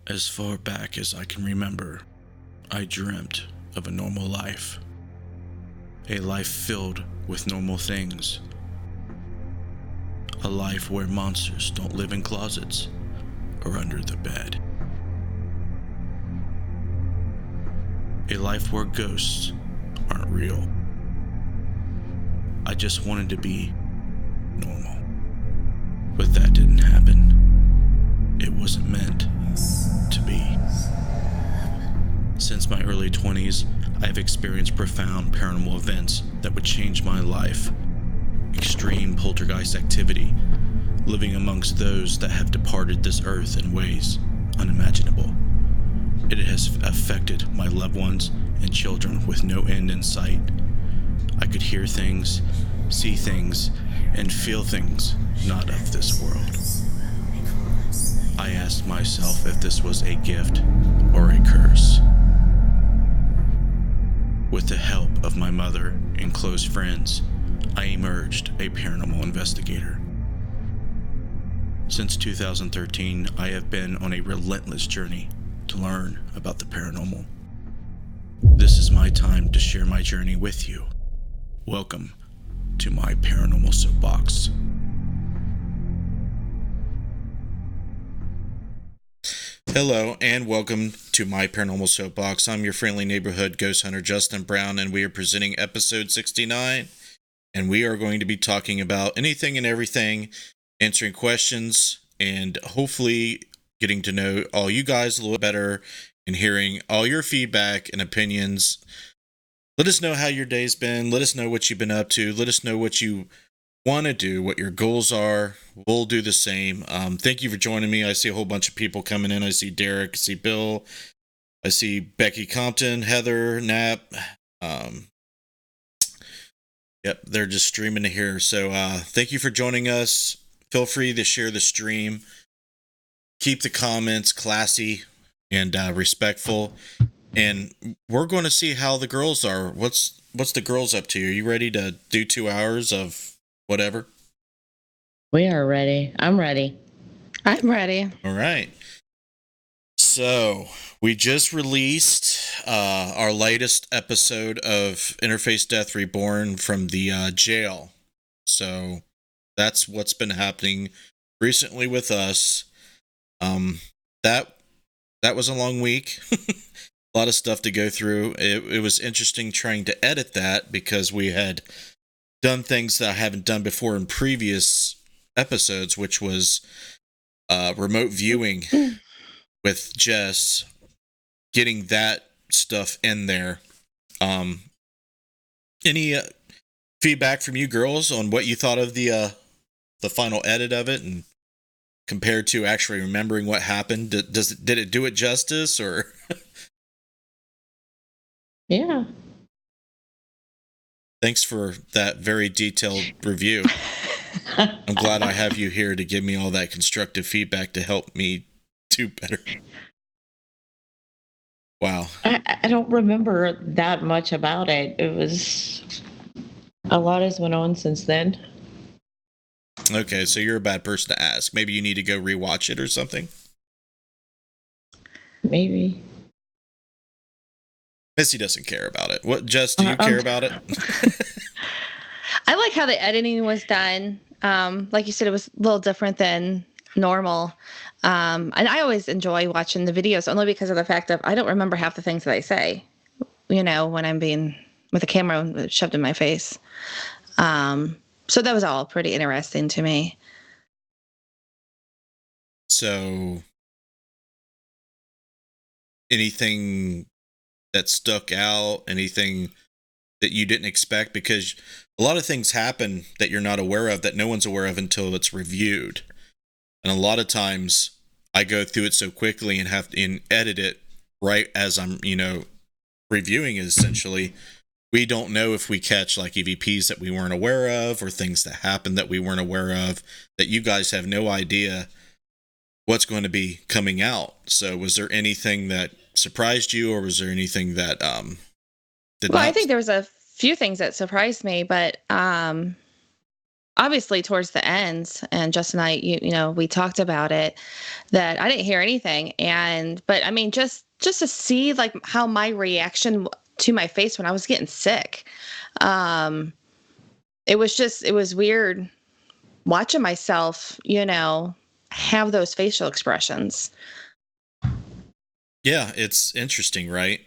As far back as I can remember, I dreamt of a normal life. A life filled with normal things. A life where monsters don't live in closets or under the bed. A life where ghosts aren't real. I just wanted to be normal. But that didn't happen. It wasn't meant to be. Since my early 20s, I have experienced profound paranormal events that would change my life. Extreme poltergeist activity, living amongst those that have departed this earth in ways unimaginable. It has affected my loved ones and children with no end in sight. I could hear things, see things, and feel things not of this world. I asked myself if this was a gift or a curse. With the help of my mother and close friends, I emerged a paranormal investigator. Since 2013, I have been on a relentless journey to learn about the paranormal. This is my time to share my journey with you. Welcome to my Paranormal Soapbox. Hello and welcome to my Paranormal Soapbox. I'm your friendly neighborhood ghost hunter Justin Brown, and we are presenting episode 69. And we are going to be talking about anything and everything, answering questions, and hopefully getting to know all you guys a little better and hearing all your feedback and opinions. Let us know how your day's been. Let us know what you've been up to. Let us know what you want to do, what your goals are. We'll do the same. Thank you for joining me. I see a whole bunch of people coming in. I see Derek, I see Bill, I see Becky Compton, Heather, Knapp. Yep, they're just streaming to here. So thank you for joining us. Feel free to share the stream. Keep the comments classy and respectful. And we're going to see how the girls are. What's the girls up to? Are you ready to do 2 hours of whatever? We are ready. I'm ready. I'm ready. All right. So we just released our latest episode of Interface Death Reborn from the jail. So that's what's been happening recently with us. That was a long week. A lot of stuff to go through. It was interesting trying to edit that because we had done things that I haven't done before in previous episodes, which was remote viewing with Jess, getting that stuff in there. Any feedback from you girls on what you thought of the final edit of it, and compared to actually remembering what happened? Did it do it justice, or? Yeah. Thanks for that very detailed review. I'm glad I have you here to give me all that constructive feedback to help me do better. Wow. I don't remember that much about it. It was a lot has went on since then. Okay, so you're a bad person to ask. Maybe you need to go rewatch it or something. Maybe. Missy doesn't care about it. What, Jess, do you care about it? I like how the editing was done. Like you said, it was a little different than normal. And I always enjoy watching the videos only because of the fact that I don't remember half the things that I say, when I'm being with a camera shoved in my face. So that was all pretty interesting to me. So, anything that stuck out, anything that you didn't expect? Because a lot of things happen that you're not aware of, that no one's aware of until it's reviewed. And a lot of times I go through it so quickly and have to edit it right as I'm, reviewing it essentially. We don't know if we catch like EVPs that we weren't aware of, or things that happened that we weren't aware of, that you guys have no idea what's going to be coming out. So was there anything that surprised you, or was there anything that did not? I think there was a few things that surprised me, but obviously towards the end, and Justin and I, we talked about it, that I didn't hear anything. But I mean, just to see like how my reaction to my face when I was getting sick, it was weird watching myself, have those facial expressions. Yeah, it's interesting, right?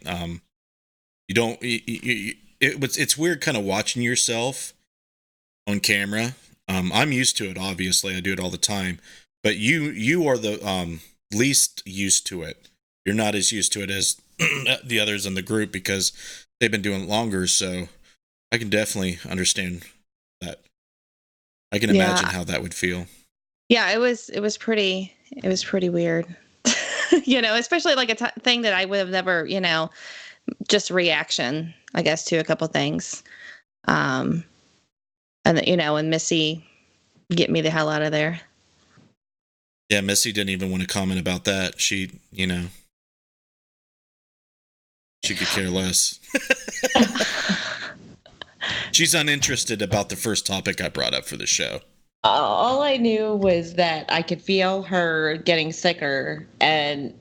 You don't. It's weird, kind of watching yourself on camera. I'm used to it. Obviously, I do it all the time. But you are the least used to it. You're not as used to it as the others in the group because they've been doing it longer. So I can definitely understand that. I can imagine how that would feel. Yeah, it was pretty weird. Especially like a thing that I would have never, just reaction, I guess, to a couple things. And and Missy get me the hell out of there. Yeah, Missy didn't even want to comment about that. She, she could care less. She's uninterested about the first topic I brought up for the show. All I knew was that I could feel her getting sicker and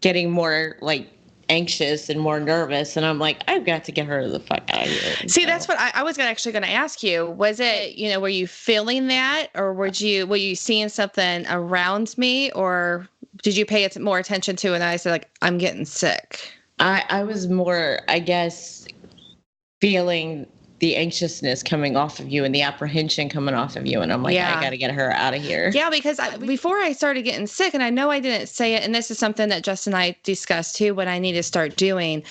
getting more like anxious and more nervous, and I'm like, I've got to get her the fuck out of here. See, that's what I was actually going to ask you. Was it, were you feeling that, or were you seeing something around me, or did you pay more attention to it? And I said, like, I'm getting sick. I was more, I guess, feeling the anxiousness coming off of you and the apprehension coming off of you. And I'm like, I got to get her out of here. Yeah, because before I started getting sick, and I know I didn't say it, and this is something that Justin and I discussed too, what I need to start doing.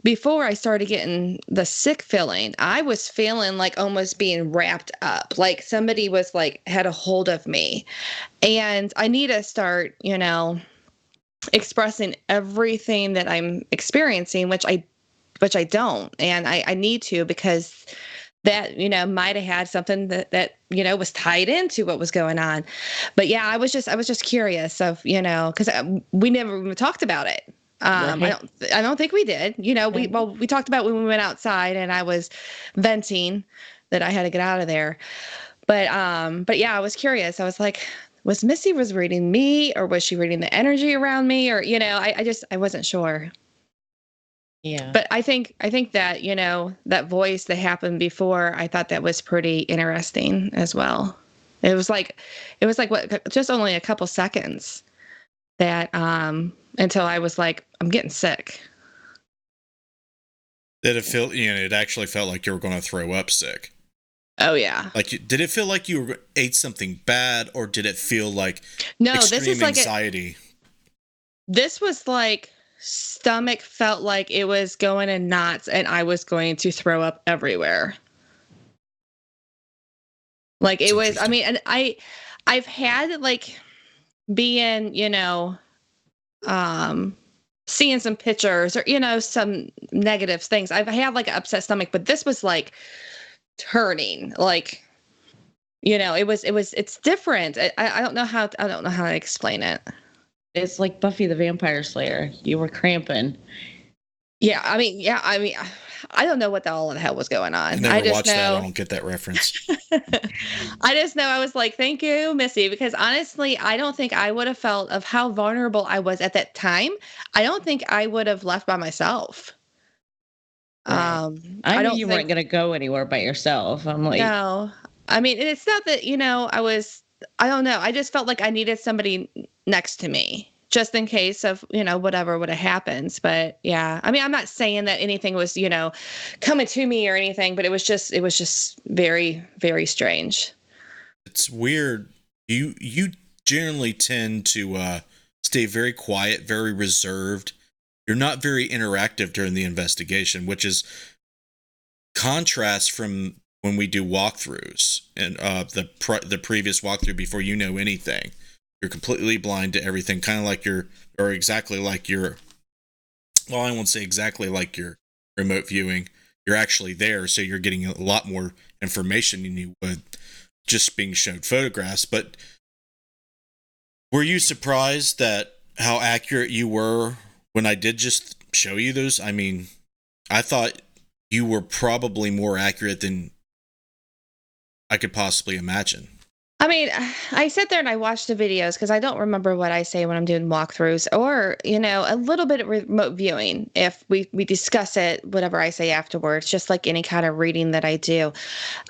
Before I started getting the sick feeling, I was feeling like almost being wrapped up, like somebody was like had a hold of me. And I need to start, expressing everything that I'm experiencing, which I don't. And I need to, because that, might have had something that was tied into what was going on. But yeah, I was just curious of, because we never even talked about it. Right. I don't think we did. We talked about when we went outside and I was venting that I had to get out of there. But yeah, I was curious. I was like, was Missy reading me, or was she reading the energy around me, or I wasn't sure. Yeah. But I think that, that voice that happened before, I thought that was pretty interesting as well. It was like what, just only a couple seconds that until I was like, I'm getting sick. Did it feel, it actually felt like you were going to throw up sick? Oh yeah. Like, did it feel like you ate something bad, or did it feel like this is like anxiety? This was like stomach felt like it was going in knots and I was going to throw up everywhere. Like it was, I mean, and I've had like being, seeing some pictures or, some negative things. I've had like an upset stomach, but this was like turning, like, it's different. I don't know how to explain it. It's like Buffy the Vampire Slayer. You were cramping. Yeah, I mean, I don't know what all the hell was going on. I never watched that. I don't get that reference. I just know I was like, thank you, Missy, because honestly, I don't think I would have felt of how vulnerable I was at that time. I don't think I would have left by myself. Right. I knew you weren't going to go anywhere by yourself. I'm like, no. I mean, it's not that, I don't know. I just felt like I needed somebody next to me just in case of, whatever would have happened. But yeah, I mean, I'm not saying that anything was, coming to me or anything, but it was just very, very strange. It's weird. You generally tend to stay very quiet, very reserved. You're not very interactive during the investigation, which is contrast from when we do walkthroughs and the previous walkthrough before you know anything. You're completely blind to everything, kind of like or exactly like your, well, I won't say exactly like your remote viewing. You're actually there, so you're getting a lot more information than you would just being showed photographs. But were you surprised that how accurate you were when I did just show you those? I mean, I thought you were probably more accurate than I could possibly imagine. I mean, I sit there and I watch the videos because I don't remember what I say when I'm doing walkthroughs, or, a little bit of remote viewing. If we discuss it, whatever I say afterwards, just like any kind of reading that I do.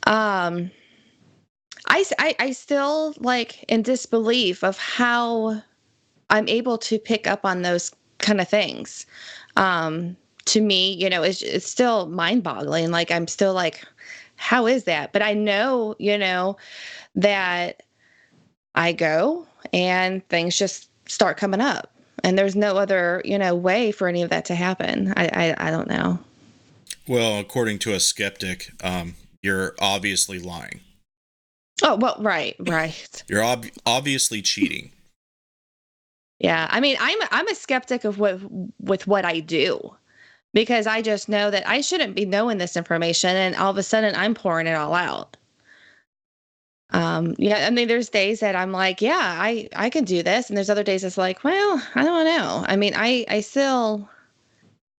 Um, I still like in disbelief of how I'm able to pick up on those kind of things. To me, it's still mind boggling. Like, I'm still like, how is that? But I know, that I go and things just start coming up, and there's no other, way for any of that to happen. I don't know. Well, according to a skeptic, you're obviously lying. Oh, well, right. You're obviously cheating. Yeah. I mean, I'm a skeptic of with what I do, because I just know that I shouldn't be knowing this information, and all of a sudden I'm pouring it all out. Yeah, I mean, there's days that I'm like, yeah, I can do this, and there's other days it's like, well, I don't know. I mean, I still,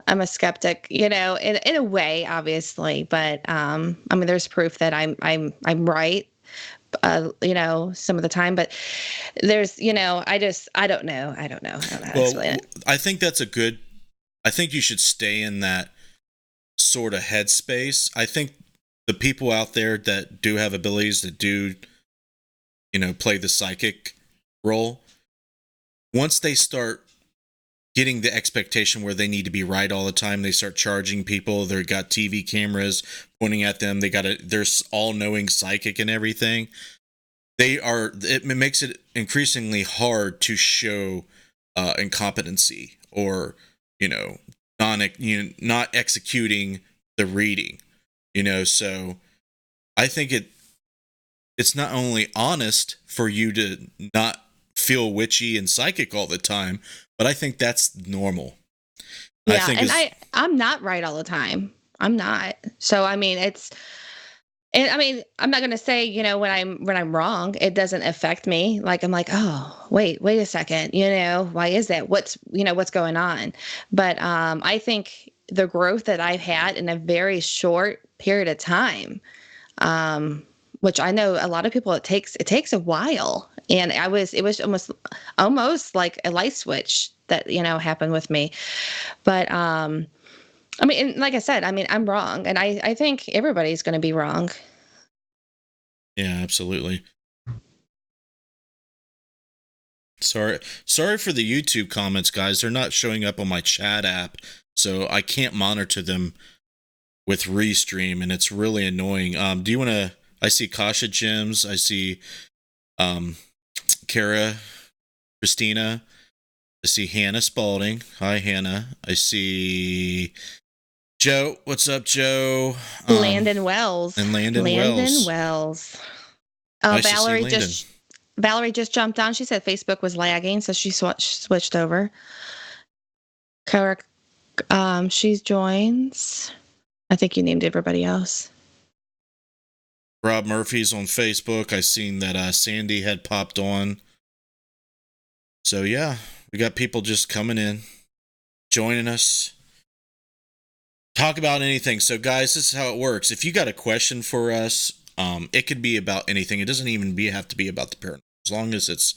I'm a skeptic, in a way, obviously, but I mean, there's proof that I'm right, some of the time, but there's, I don't know. I don't know how to Well, explain it. I think I think you should stay in that sort of headspace. I think the people out there that do have abilities, that do, play the psychic role, once they start getting the expectation where they need to be right all the time, they start charging people. They've got TV cameras pointing at them. They're all-knowing psychic and everything. It makes it increasingly hard to show incompetency, or, not executing the reading, so I think it's not only honest for you to not feel witchy and psychic all the time, but I think that's normal. Yeah, and I'm not right all the time. I'm not. So I mean, and I mean, I'm not going to say, when I'm wrong, it doesn't affect me. Like, I'm like, oh, wait a second, why is that? What's going on? But I think the growth that I've had in a very short period of time, which I know a lot of people, it takes a while. And it was almost like a light switch that, happened with me. But, I mean, and like I said, I mean, I'm wrong, and I think everybody's going to be wrong. Yeah, absolutely. Sorry for the YouTube comments, guys. They're not showing up on my chat app, so I can't monitor them with Restream, and it's really annoying. Do you want to? I see Kasha Gems. I see Kara, Christina. I see Hannah Spalding. Hi, Hannah. I see Joe. What's up, Joe? Landon Wells. And Landon Wells. Oh, nice Valerie just jumped on. She said Facebook was lagging, so she switched over. Kara, she joins. I think you named everybody else. Rob Murphy's on Facebook. I seen that Sandy had popped on. So yeah, we got people just coming in, joining us. Talk about anything. So guys, this is how it works. If you got a question for us, it could be about anything. It doesn't even have to be about the paranormal, as long as it's,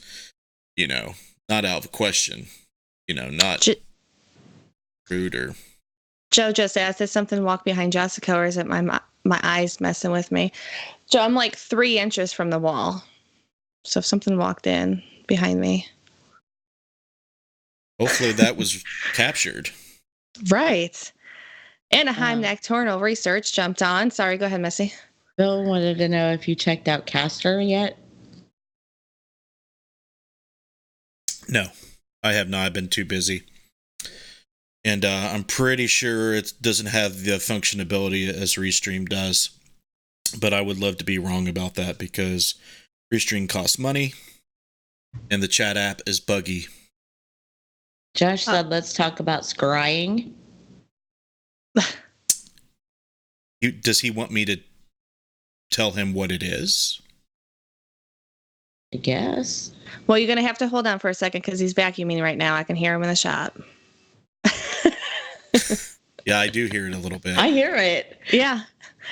not out of the question. Not rude or. Joe just asked, did something walk behind Jessica, or is it my eyes messing with me? Joe, I'm like 3 inches from the wall. So if something walked in behind me. Hopefully that was captured. Right. Anaheim Nocturnal Research jumped on. Sorry, go ahead, Missy. Bill wanted to know if you checked out Castor yet. No, I have not. I've been too busy. And I'm pretty sure it doesn't have the functionality as Restream does. But I would love to be wrong about that, because Restream costs money and the chat app is buggy. Josh said, let's talk about scrying. Does he want me to tell him what it is? I guess. Well, you're going to have to hold on for a second, because he's vacuuming right now. I can hear him in the shop. Yeah, I do hear it a little bit. I hear it. Yeah.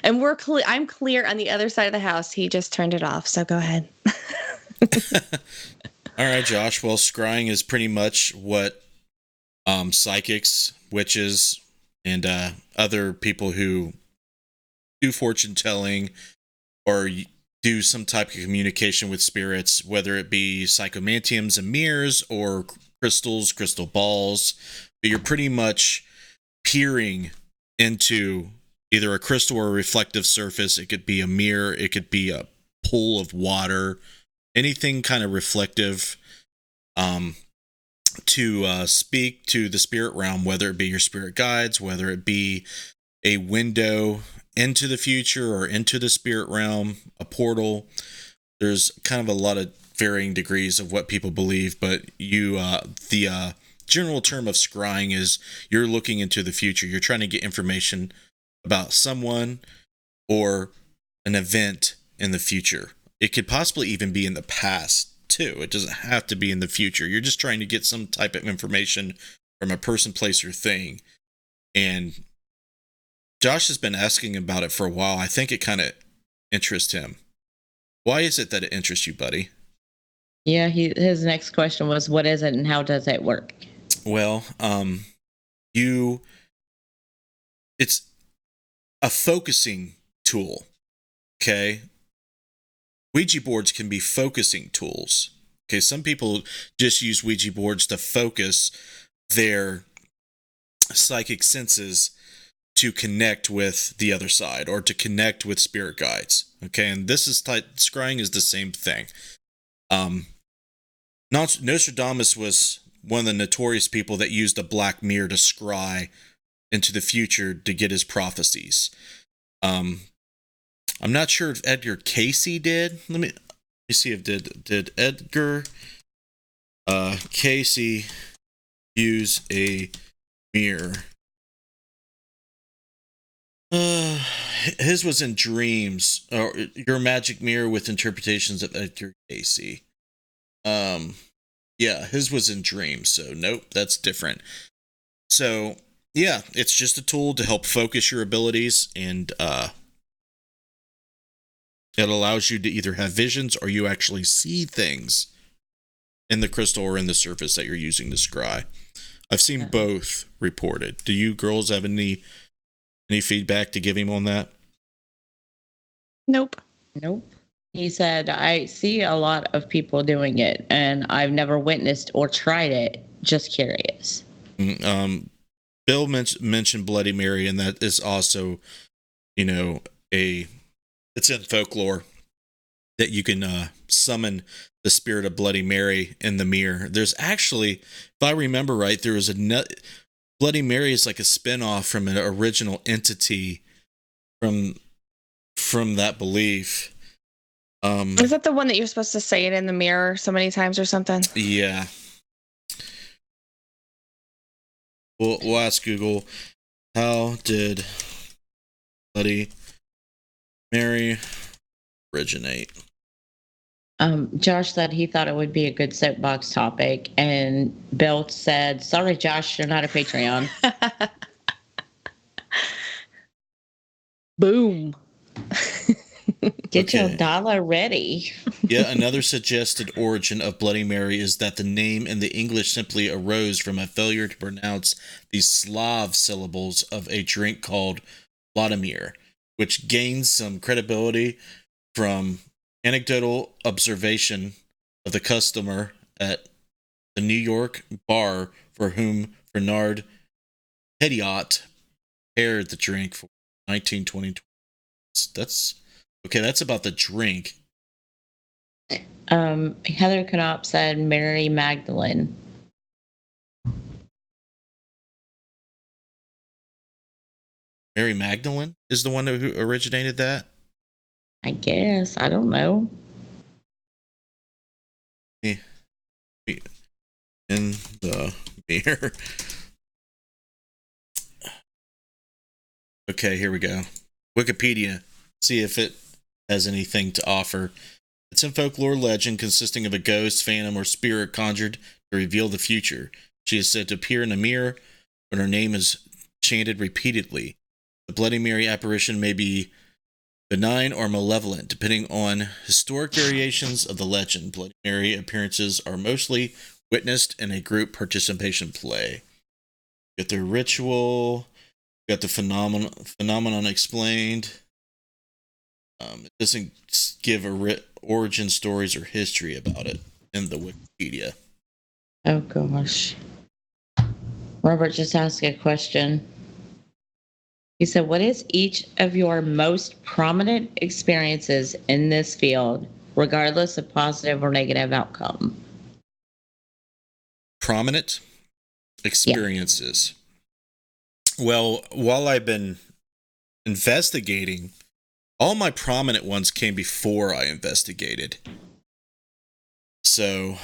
And I'm clear on the other side of the house. He just turned it off. So go ahead. All right, Josh. Well, scrying is pretty much what psychics, witches, and other people who do fortune telling or do some type of communication with spirits, whether it be psychomantiums and mirrors or crystals, crystal balls, but you're pretty much peering into either a crystal or a reflective surface. It could be a mirror, it could be a pool of water, anything kind of reflective, to speak to the spirit realm, whether it be your spirit guides, whether it be a window into the future or into the spirit realm, a portal. There's kind of a lot of varying degrees of what people believe, but the general term of scrying is you're looking into the future. You're trying to get information about someone or an event in the future. It could possibly even be in the past too. It doesn't have to be in the future. You're just trying to get some type of information from a person, place, or thing. And Josh has been asking about it for a while. I think it kind of interests him. Why is it that it interests you, buddy? Yeah, his next question was, what is it and how does it work? Well, it's a focusing tool. Okay. Ouija boards can be focusing tools. Okay. Some people just use Ouija boards to focus their psychic senses to connect with the other side or to connect with spirit guides. Okay. And scrying is the same thing. Nostradamus was one of the notorious people that used a black mirror to scry into the future to get his prophecies. I'm not sure if Edgar Casey did. Let me see if did Edgar Casey use a mirror. His was in Dreams, or Your Magic Mirror with Interpretations of Edgar Casey. Yeah, his was in Dreams, so nope, that's different. So, yeah, it's just a tool to help focus your abilities, and it allows you to either have visions or you actually see things in the crystal or in the surface that you're using to scry. I've seen both reported. Do you girls have any feedback to give him on that? Nope. He said, I see a lot of people doing it, and I've never witnessed or tried it. Just curious. Bill mentioned Bloody Mary, and that is also, it's in folklore that you can summon the spirit of Bloody Mary in the mirror. There's actually, if I remember right, there was Bloody Mary is like a spinoff from an original entity from that belief. Is that the one that you're supposed to say it in the mirror so many times or something? Yeah. We'll ask Google, how did Bloody Mary originate? Josh said he thought it would be a good soapbox topic, and Bill said, sorry, Josh, you're not a Patreon. Boom. Get your dollar ready. Yeah, another suggested origin of Bloody Mary is that the name in the English simply arose from a failure to pronounce the Slav syllables of a drink called Vladimir, which gains some credibility from anecdotal observation of the customer at the New York bar for whom Bernard Hediot paired the drink for 1920. That's okay. That's about the drink. Heather Knopf said Mary Magdalene. Mary Magdalene is the one who originated that? I guess. I don't know. In the mirror. Okay, here we go. Wikipedia. See if it has anything to offer. It's a folklore legend consisting of a ghost, phantom, or spirit conjured to reveal the future. She is said to appear in a mirror when her name is chanted repeatedly. The Bloody Mary apparition may be benign or malevolent, depending on historic variations of the legend. Bloody Mary appearances are mostly witnessed in a group participation play. Get the ritual, got the phenomenon explained. It doesn't give origin stories or history about it in the Wikipedia. Oh gosh. Robert just asked a question. He said, "What is each of your most prominent experiences in this field, regardless of positive or negative outcome?" Prominent Yeah. experiences. Well, while I've been investigating, all my prominent ones came before I investigated. So,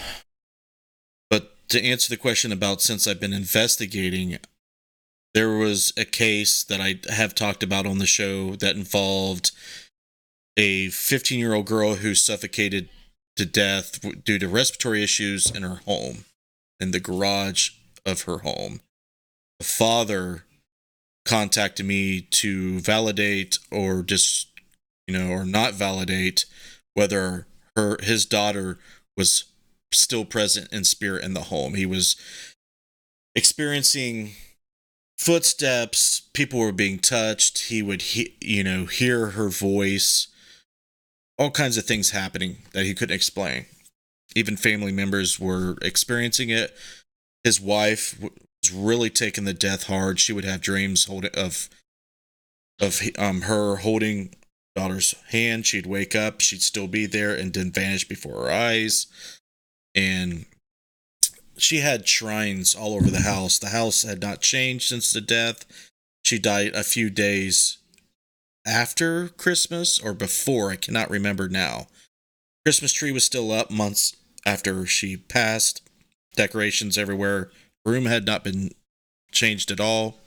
but to answer the question about since I've been investigating, there was a case that I have talked about on the show that involved a 15-year-old girl who suffocated to death due to respiratory issues in her home, in the garage of her home. The father contacted me to validate or just, or not validate whether his daughter was still present in spirit in the home. He was experiencing footsteps, people were being touched, he would hear her voice, all kinds of things happening that he couldn't explain. Even family members were experiencing it. His wife was really taking the death hard. She would have dreams of her holding daughter's hand. She'd wake up, she'd still be there, and then vanish before her eyes. And she had shrines all over the house. The house had not changed since the death. She died a few days after Christmas or before. I cannot remember now. Christmas tree was still up months after she passed. Decorations everywhere. Room had not been changed at all.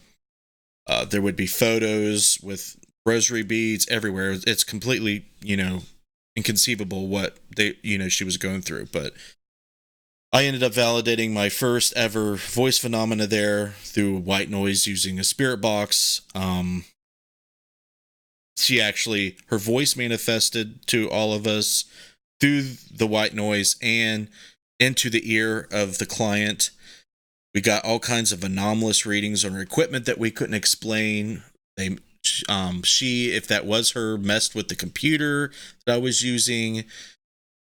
There would be photos with rosary beads everywhere. It's completely, inconceivable what she was going through. But I ended up validating my first ever voice phenomena there through white noise using a spirit box. Her voice manifested to all of us through the white noise and into the ear of the client. We got all kinds of anomalous readings on her equipment that we couldn't explain. She, if that was her, messed with the computer that I was using,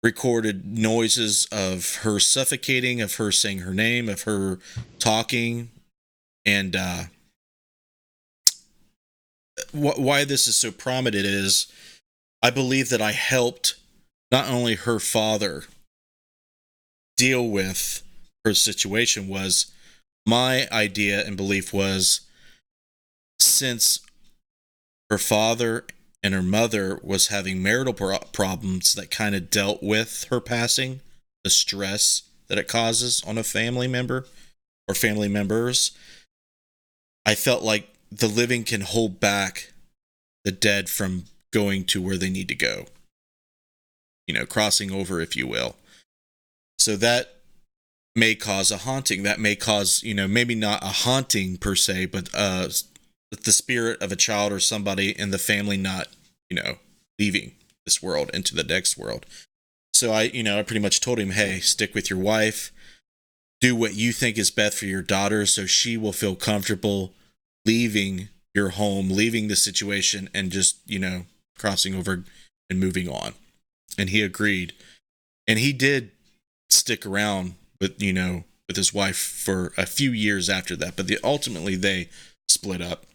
recorded noises of her suffocating, of her saying her name, of her talking. And why this is so prominent is I believe that I helped not only her father deal with her situation. Was my idea and belief was, since her father and her mother was having marital problems that kind of dealt with her passing, the stress that it causes on a family member or family members, I felt like the living can hold back the dead from going to where they need to go, crossing over, if you will. So that may cause a haunting. That may cause, maybe not a haunting per se, but the spirit of a child or somebody in the family not, leaving this world into the next world. So I pretty much told him, hey, stick with your wife, do what you think is best for your daughter so she will feel comfortable leaving your home, leaving the situation, and just, crossing over and moving on. And he agreed. And he did stick around with his wife for a few years after that, but ultimately they split up.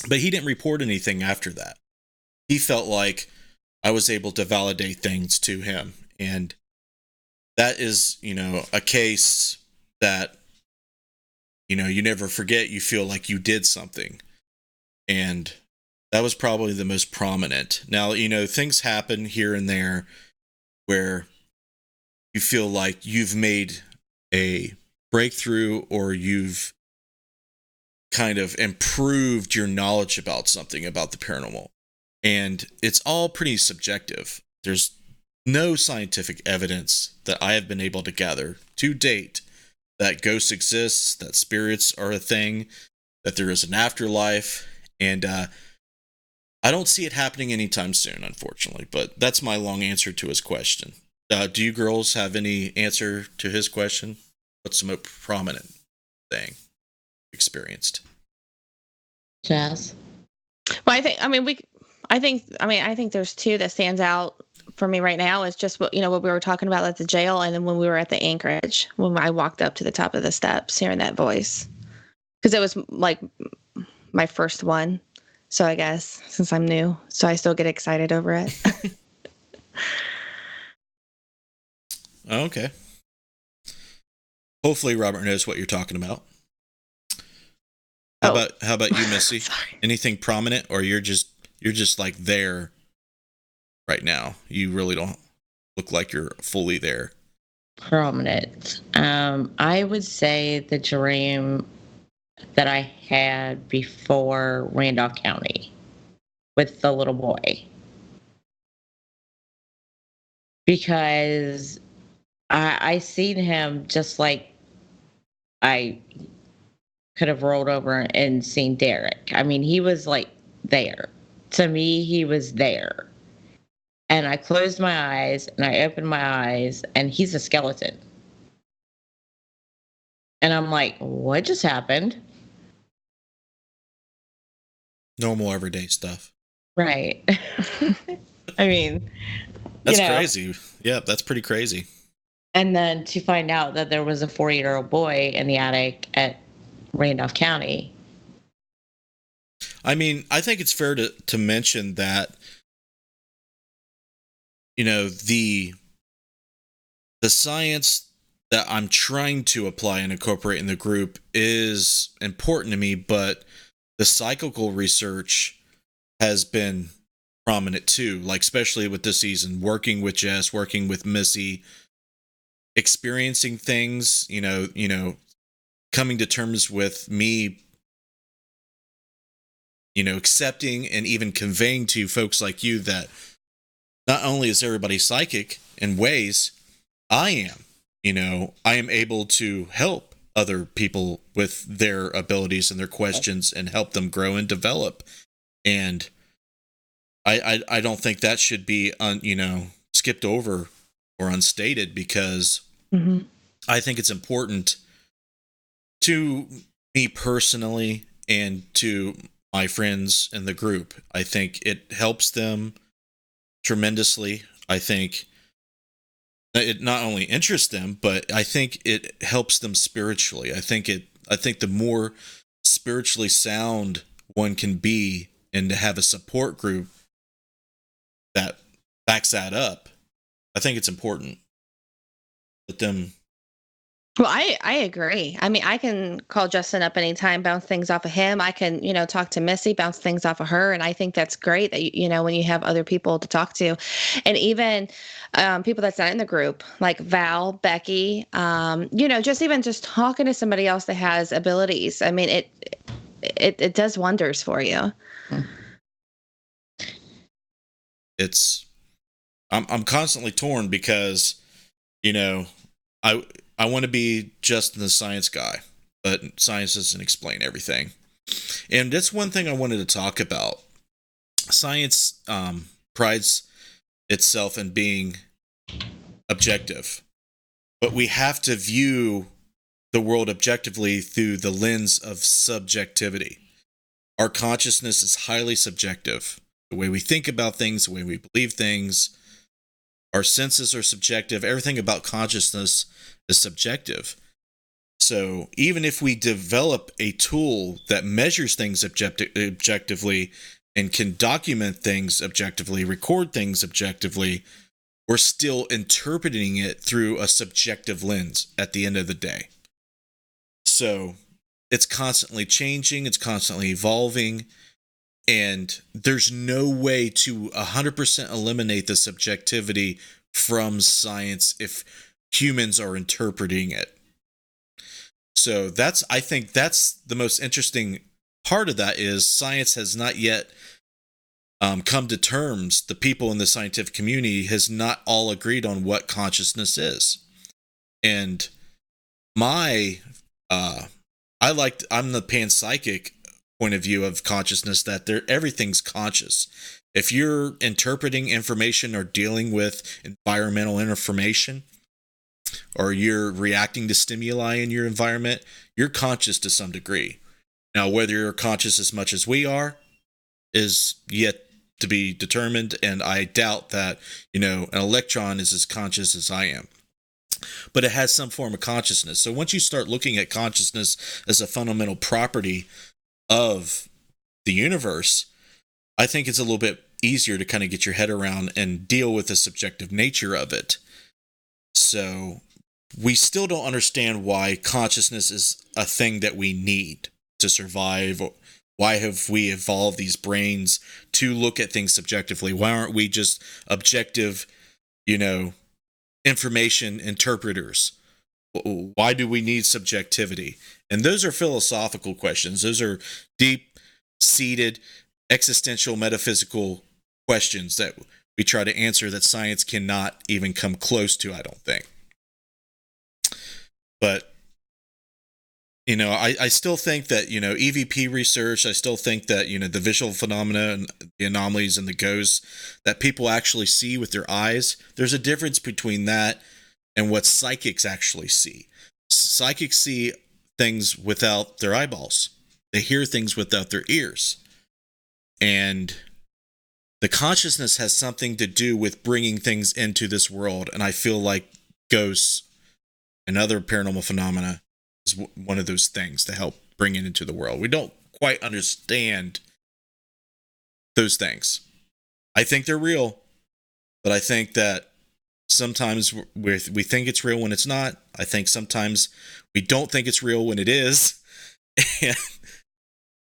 But he didn't report anything after that. He felt like I was able to validate things to him. And that is, a case that, you never forget. You feel like you did something. And that was probably the most prominent. Now, things happen here and there where you feel like you've made a breakthrough or you've kind of improved your knowledge about something, about the paranormal. And it's all pretty subjective. There's no scientific evidence that I have been able to gather to date that ghosts exist, that spirits are a thing, that there is an afterlife. And I don't see it happening anytime soon, unfortunately, but that's my long answer to his question. Do you girls have any answer to his question? What's the most prominent thing experienced? Jazz. Well, I think there's two that stands out for me right now. Is just what we were talking about at the jail, and then when we were at the Anchorage, when I walked up to the top of the steps, hearing that voice, because it was like my first one. So I guess since I'm new, so I still get excited over it. Okay. Hopefully Robert knows what you're talking about. How about you, Missy? Anything prominent, or you're just like there right now? You really don't look like you're fully there. Prominent. I would say the dream that I had before Randolph County with the little boy. Because I seen him just like I could have rolled over and seen Derek. I mean, he was like there. To me, he was there. And I closed my eyes and I opened my eyes and he's a skeleton. And I'm like, what just happened? Normal everyday stuff. Right. I mean, that's crazy. Yeah, that's pretty crazy. And then to find out that there was a 4-year-old boy in the attic at Randolph County. I mean, I think it's fair to mention that, the science that I'm trying to apply and incorporate in the group is important to me, but the psychical research has been prominent too, like especially with this season, working with Jess, working with Missy, experiencing things, coming to terms with me, accepting and even conveying to folks like you that not only is everybody psychic in ways, I am, I am able to help other people with their abilities and their questions and help them grow and develop. And I don't think that should be skipped over or unstated, because I think it's important to me personally and to my friends in the group. I think it helps them tremendously. I think it not only interests them, but I think it helps them spiritually. I think the more spiritually sound one can be, and to have a support group that backs that up, I think it's important. Let them. Well, I agree. I mean, I can call Justin up anytime, bounce things off of him. I can, talk to Missy, bounce things off of her. And I think that's great that, when you have other people to talk to, and even people that's not in the group, like Val, Becky, just talking to somebody else that has abilities. I mean, it does wonders for you. I'm constantly torn because, I want to be just the science guy, but science doesn't explain everything. And that's one thing I wanted to talk about. Science prides itself in being objective, but we have to view the world objectively through the lens of subjectivity. Our consciousness is highly subjective. The way we think about things, the way we believe things, our senses are subjective. Everything about consciousness is subjective. So even if we develop a tool that measures things objectively and can document things objectively, record things objectively, we're still interpreting it through a subjective lens at the end of the day. So it's constantly changing, it's constantly evolving, and there's no way to 100% eliminate the subjectivity from science if humans are interpreting it. So I think that's the most interesting part of that, is science has not yet come to terms. The people in the scientific community has not all agreed on what consciousness is. And I'm the panpsychic point of view of consciousness, that everything's conscious. If you're interpreting information or dealing with environmental information, or you're reacting to stimuli in your environment, you're conscious to some degree. Now, whether you're conscious as much as we are is yet to be determined, and I doubt that, an electron is as conscious as I am. But it has some form of consciousness. So once you start looking at consciousness as a fundamental property of the universe, I think it's a little bit easier to kind of get your head around and deal with the subjective nature of it. So we still don't understand why consciousness is a thing that we need to survive. Why have we evolved these brains to look at things subjectively? Why aren't we just objective, information interpreters? Why do we need subjectivity? And those are philosophical questions. Those are deep-seated, existential, metaphysical questions that we try to answer that science cannot even come close to, I don't think. But, I still think that, EVP research, I still think that, the visual phenomena and the anomalies and the ghosts that people actually see with their eyes, there's a difference between that and what psychics actually see. Psychics see things without their eyeballs. They hear things without their ears. And the consciousness has something to do with bringing things into this world. And I feel like ghosts and other paranormal phenomena is one of those things to help bring it into the world. We don't quite understand those things. I think they're real, but I think that sometimes we think it's real when it's not. I think sometimes we don't think it's real when it is. And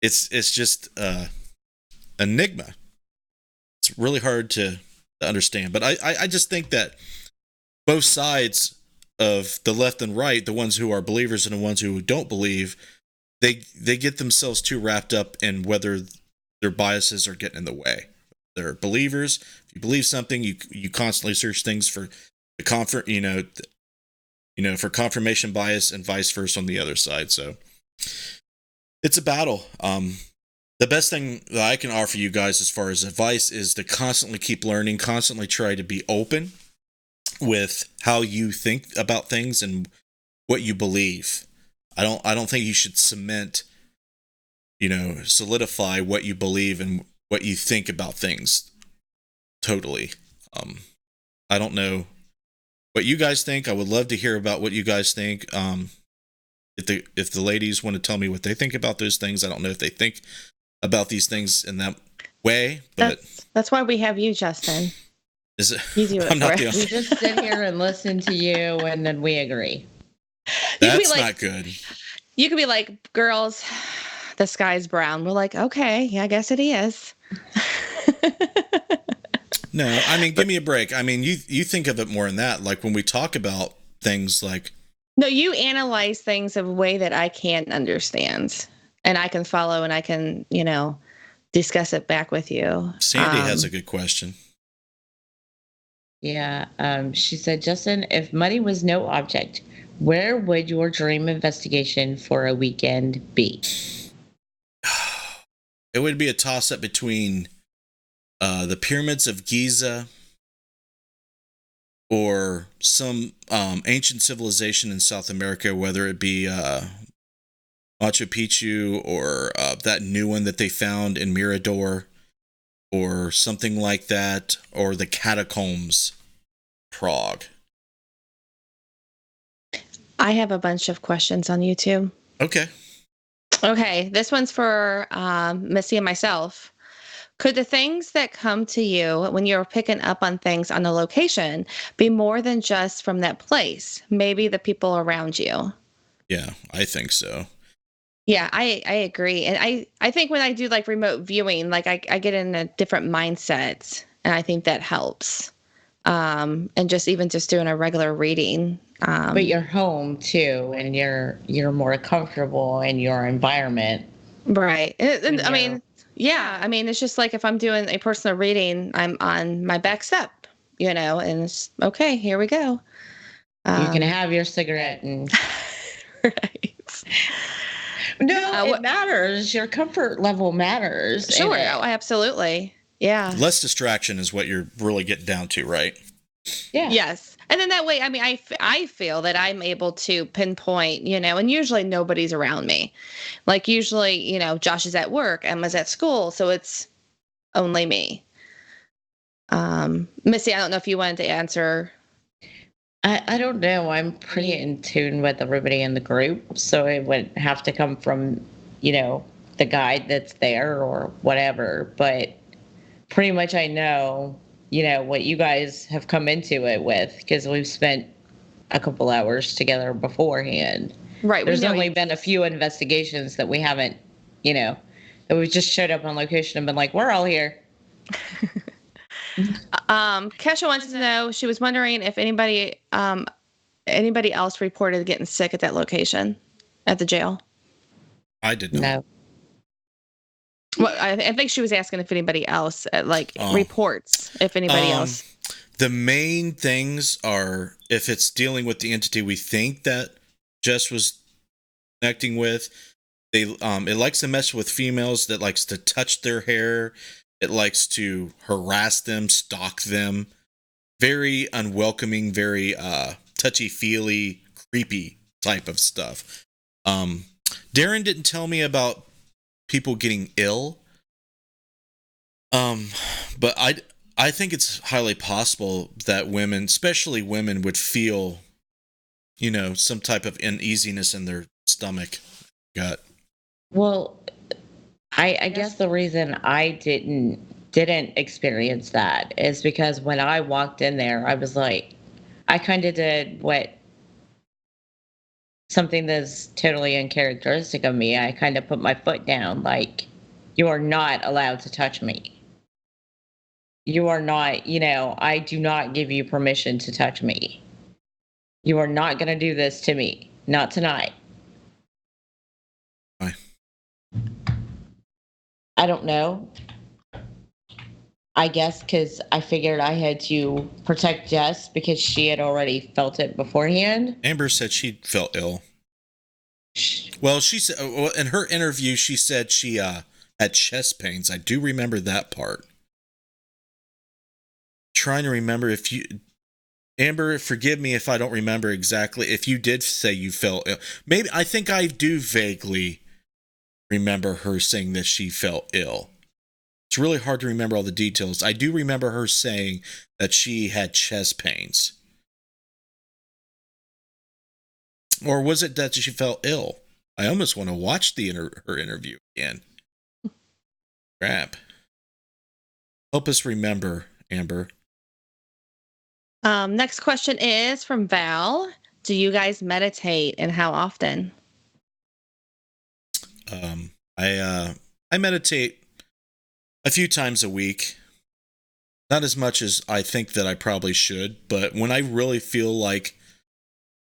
it's just enigma. It's really hard to understand. But I just think that both sides of the left and right, the ones who are believers and the ones who don't believe, they get themselves too wrapped up in whether their biases are getting in the way. They're believers. If you believe something, you constantly search things for the for confirmation bias and vice versa on the other side. So it's a battle. The best thing that I can offer you guys as far as advice is to constantly keep learning, constantly try to be open with how you think about things and what you believe. I don't think you should solidify what you believe and what you think about things totally. I don't know what you guys think. I would love to hear about what you guys think. If the ladies want to tell me what they think about those things, I don't know if they think about these things in that way, but that's why we have you, Justin. Is it? You do it I'm not for the us. We just sit here and listen to you, and then we agree. That's not good. You could be like, girls, the sky's brown. We're like, okay, yeah, I guess it is. No, I mean, give me a break. I mean, you think of it more than that. Like when we talk about things like... No, you analyze things in a way that I can't understand. And I can follow and I can, discuss it back with you. Sandy has a good question. Yeah. She said, Justin, if money was no object, where would your dream investigation for a weekend be? It would be a toss-up between the pyramids of Giza or some ancient civilization in South America, whether it be Machu Picchu or that new one that they found in Mirador or something like that, or the catacombs, Prague. I have a bunch of questions on YouTube. Okay. Okay, this one's for Missy and myself. Could the things that come to you when you're picking up on things on a location be more than just from that place? Maybe the people around you? Yeah, I think so. Yeah, I agree. And I think when I do like remote viewing, like I get in a different mindset, and I think that helps. And just doing a regular reading. But you're home too, and you're more comfortable in your environment. Right. And I mean, yeah, I mean, it's just like if I'm doing a personal reading, I'm on my back step, and it's okay, here we go. You can have your cigarette and right. No, it What? matters. Your comfort level matters. Sure. Oh, absolutely. Yeah. Less distraction is what you're really getting down to, right? Yeah. Yes. And then that way, I mean, I feel that I'm able to pinpoint, and usually nobody's around me. Like usually, Josh is at work, Emma's at school, so it's only me. Missy, I don't know if you wanted to answer. I don't know. I'm pretty in tune with everybody in the group, so it would have to come from, the guide that's there or whatever. But pretty much I know, what you guys have come into it with because we've spent a couple hours together beforehand. Right. There's only been a few investigations that we haven't, that we just showed up on location and been like, we're all here. Kesha wants to know, she was wondering if anybody else reported getting sick at that location at the jail. I did not. No. Well, I think she was asking if anybody else reports, if anybody else. The main things are if it's dealing with the entity we think that Jess was connecting with. It likes to mess with females, that likes to touch their hair. It likes to harass them, stalk them. Very unwelcoming, very touchy-feely, creepy type of stuff. Darren didn't tell me about people getting ill. But I think it's highly possible that women, especially women, would feel, some type of uneasiness in their stomach, gut. Well, I guess the reason I didn't experience that is because when I walked in there, I was like, I kind of did something that's totally uncharacteristic of me. I kind of put my foot down, like, you are not allowed to touch me. You are not, I do not give you permission to touch me. You are not going to do this to me. Not tonight. Why? I don't know. I guess because I figured I had to protect Jess because she had already felt it beforehand. Amber said she felt ill. Well, she said in her interview, she said she had chest pains. I do remember that part. Trying to remember if you, Amber, forgive me if I don't remember exactly. If you did say you felt ill, maybe I think I do vaguely remember her saying that she felt ill. It's really hard to remember all the details. I do remember her saying that she had chest pains. Or was it that she felt ill? I almost want to watch her interview again. Crap. Help us remember, Amber. Next question is from Val. Do you guys meditate, and how often? I meditate a few times a week. Not as much as I think that I probably should, but when I really feel like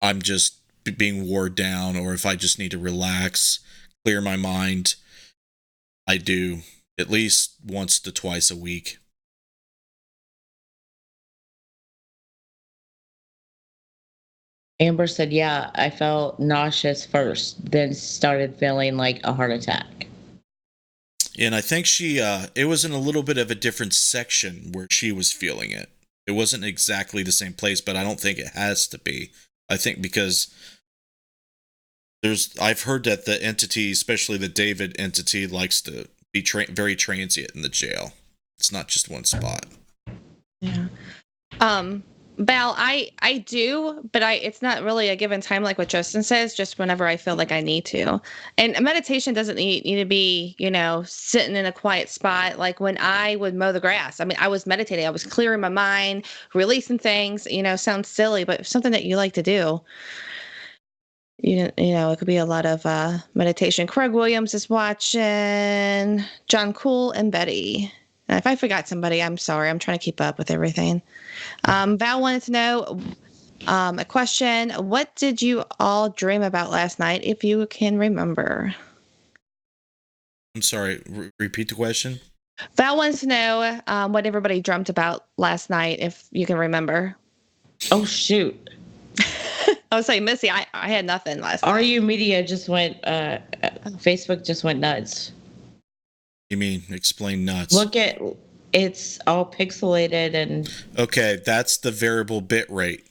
I'm just being wore down, or if I just need to relax, clear my mind, I do at least once to twice a week. Amber said, yeah, I felt nauseous first, then started feeling like a heart attack. And I think it was in a little bit of a different section where she was feeling it. It wasn't exactly the same place, but I don't think it has to be. I think because I've heard that the entity, especially the David entity, likes to be very transient in the jail. It's not just one spot. Yeah. Val, I do, but it's not really a given time like what Justin says, just whenever I feel like I need to. And meditation doesn't need to be, sitting in a quiet spot. Like when I would mow the grass, I mean, I was meditating, I was clearing my mind, releasing things, sounds silly, but something that you like to do. It could be a lot of meditation. Craig Williams is watching, John Cool and Betty. And if I forgot somebody, I'm sorry. I'm trying to keep up with everything. Val wanted to know a question. What did you all dream about last night, if you can remember? I'm sorry, repeat the question. Val wants to know what everybody dreamt about last night, if you can remember. Oh, shoot. I was saying, Missy, I had nothing last night. RU Media just went, Facebook just went nuts. You mean explain nuts? Look at, it's all pixelated and. Okay, that's the variable bit rate.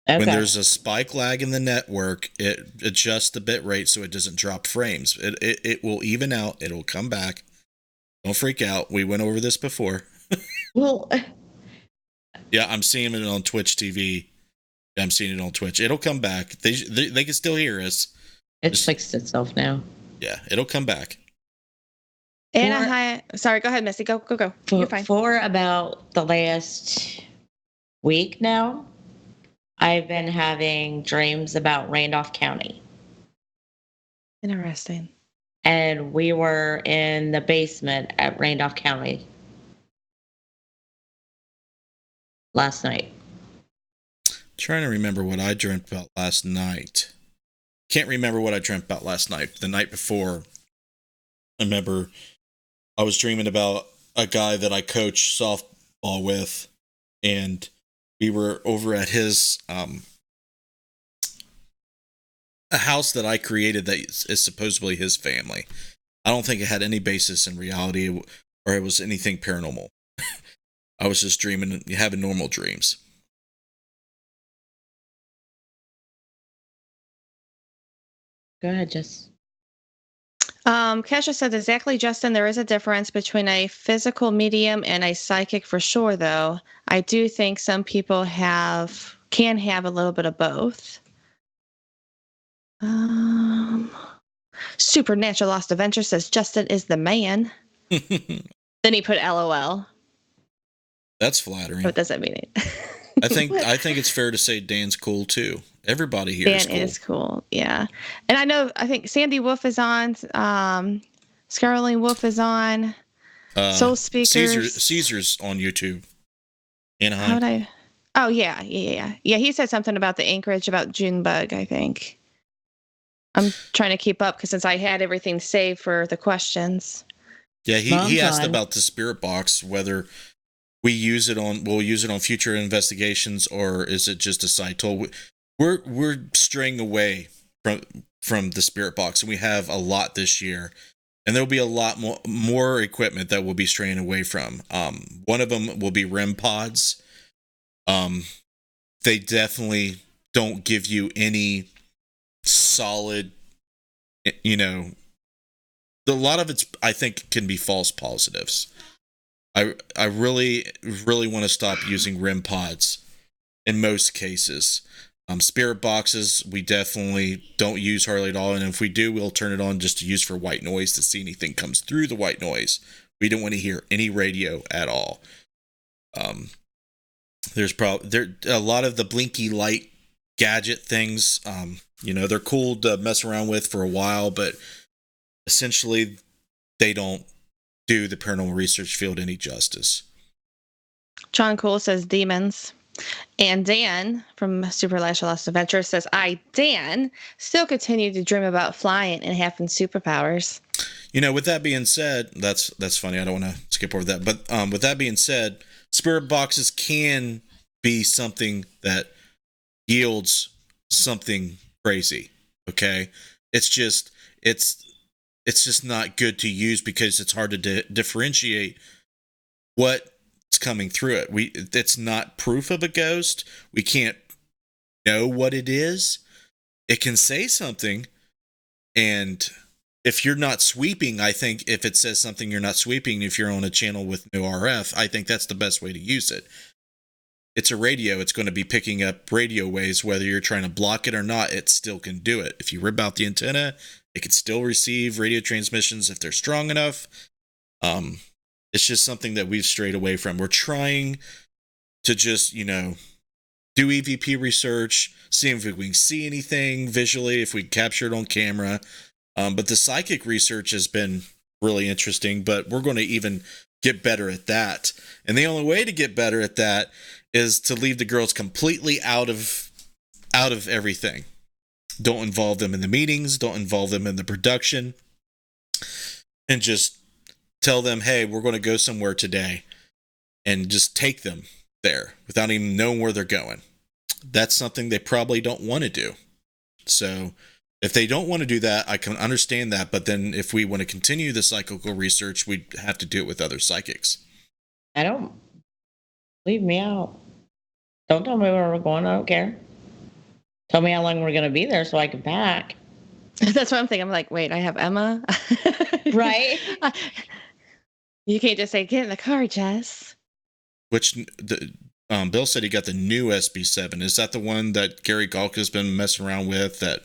Okay. When there's a spike lag in the network, it adjusts the bit rate so it doesn't drop frames. It will even out. It'll come back. Don't freak out. We went over this before. Well, Yeah, I'm seeing it on Twitch TV. I'm seeing it on Twitch. It'll come back. They can still hear us. it fixed itself now. Yeah, it'll come back. Sorry, go ahead, Missy. Go. You're fine. For about the last week now, I've been having dreams about Randolph County. Interesting. And we were in the basement at Randolph County last night. Trying to remember what I dreamt about last night. Can't remember what I dreamt about last night. The night before, I remember I was dreaming about a guy that I coach softball with, and we were over at his a house that I created that is supposedly his family. I don't think it had any basis in reality or it was anything paranormal. I was just dreaming, having normal dreams. Go ahead, Jess. Kesha said exactly, Justin. There is a difference between a physical medium and a psychic for sure, though. I do think some people can have a little bit of both. Supernatural Lost Adventure says Justin is the man. Then he put LOL. That's flattering. What does that mean? I think it's fair to say Dan's cool too. Everybody here is cool. Yeah. And I think Sandy Wolf is on. Scarlene Wolf is on. Soul Speakers. Caesar's on YouTube. Anaheim. Yeah. He said something about the Anchorage, about Junebug, I think. I'm trying to keep up because since I had everything saved for the questions. Yeah, he asked about the spirit box, whether we'll use it on future investigations, or is it just a side tool? We're straying away from the spirit box, and we have a lot this year, and there'll be a lot more equipment that we'll be straying away from. One of them will be REM pods. They definitely don't give you any solid, a lot of it's, I think, can be false positives. I really want to stop using REM pods in most cases. Spirit boxes, we definitely don't use hardly at all. And if we do, we'll turn it on just to use for white noise to see anything comes through the white noise. We don't want to hear any radio at all. There's a lot of the blinky light gadget things. They're cool to mess around with for a while, but essentially they don't do the paranormal research field any justice. John Cole says demons. And Dan from Supernatural Lost Adventure says, Dan, still continue to dream about flying and having superpowers. With that being said, that's funny. I don't want to skip over that. But with that being said, spirit boxes can be something that yields something crazy. Okay? It's just not good to use because it's hard to differentiate what's coming through it. It's not proof of a ghost. We can't know what it is. It can say something, and if you're not sweeping, I think if it says something you're not sweeping, if you're on a channel with no RF, I think that's the best way to use it. It's a radio. It's going to be picking up radio waves, whether you're trying to block it or not. It still can do it. If you rip out the antenna, it can still receive radio transmissions if they're strong enough. It's just something that we've strayed away from. We're trying to just, do EVP research, see if we can see anything visually, if we capture it on camera. But the psychic research has been really interesting, but we're going to even get better at that. And the only way to get better at that is to leave the girls completely out of everything. Don't involve them in the meetings, don't involve them in the production, and just tell them, hey, we're going to go somewhere today, and just take them there without even knowing where they're going. that's something they probably don't want to do. So if they don't want to do that, I can understand that. But then if we want to continue the psychical research, we'd have to do it with other psychics. I don't leave me out. Don't tell me where we're going. I don't care. Tell me how long we're going to be there so I can pack. That's what I'm thinking. I'm like, wait, I have Emma. Right? You can't just say, get in the car, Jess. Which Bill said he got the new SB7. Is that the one that Gary Galka's been messing around with, that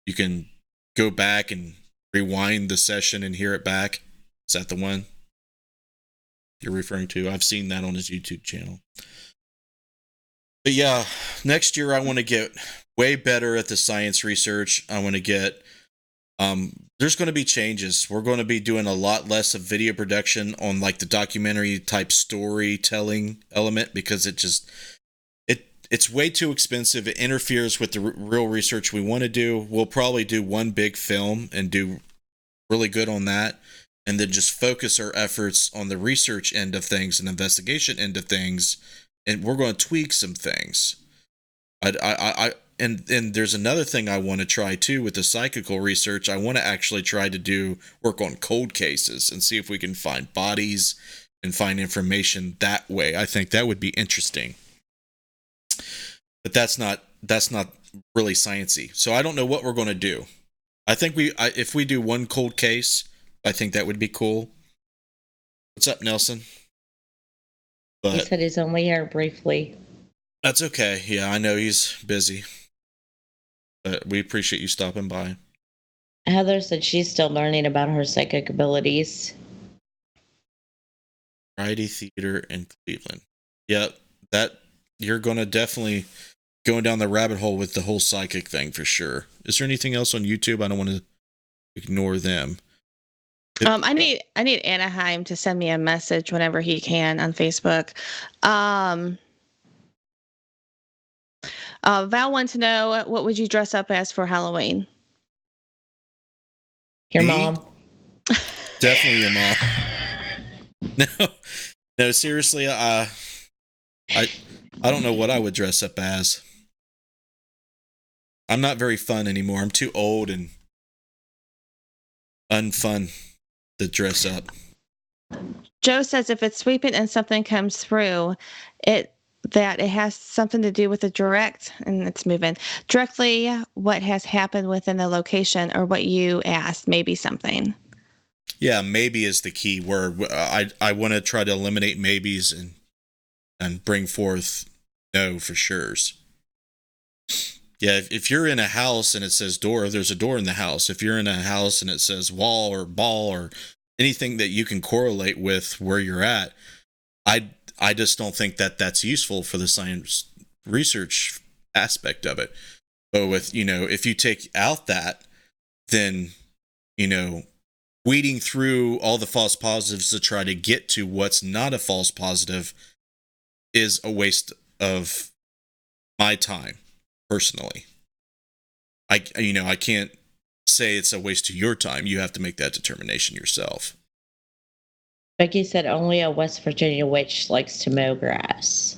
you can go back and rewind the session and hear it back? Is that the one you're referring to? I've seen that on his YouTube channel. But yeah, next year I want to get way better at the science research. I want to get, there's going to be changes. We're going to be doing a lot less of video production on like the documentary type storytelling element, because it's way too expensive. It interferes with the real research we want to do. We'll probably do one big film and do really good on that, and then just focus our efforts on the research end of things and investigation end of things. And we're going to tweak some things. And there's another thing I want to try too with the psychical research. I want to actually try to work on cold cases and see if we can find bodies and find information that way. I think that would be interesting. But that's not really sciencey. So I don't know what we're going to do. I think if we do one cold case, I think that would be cool. What's up, Nelson? But He said he's only here briefly. That's okay. Yeah, I know he's busy. But we appreciate you stopping by. Heather said she's still learning about her psychic abilities. Variety Theater in Cleveland. Yeah, that you're going to definitely going down the rabbit hole with the whole psychic thing for sure. Is there anything else on YouTube? I don't want to ignore them. I need Anaheim to send me a message whenever he can on Facebook. Val wants to know, what would you dress up as for Halloween? Your mom. Definitely your mom. No, seriously, I don't know what I would dress up as. I'm not very fun anymore. I'm too old and unfun to dress up. Joe says if it's sweeping and something comes through, it has something to do with the direct, and it's moving directly what has happened within the location or what you asked, maybe something. Yeah, maybe is the key word. I want to try to eliminate maybes and bring forth no for sure's. Yeah, if you're in a house and it says door, there's a door in the house. If you're in a house and it says wall or ball or anything that you can correlate with where you're at, I just don't think that that's useful for the science research aspect of it. But with, if you take out that, then, weeding through all the false positives to try to get to what's not a false positive is a waste of my time, personally. I can't say it's a waste of your time. You have to make that determination yourself. Becky said only a West Virginia witch likes to mow grass.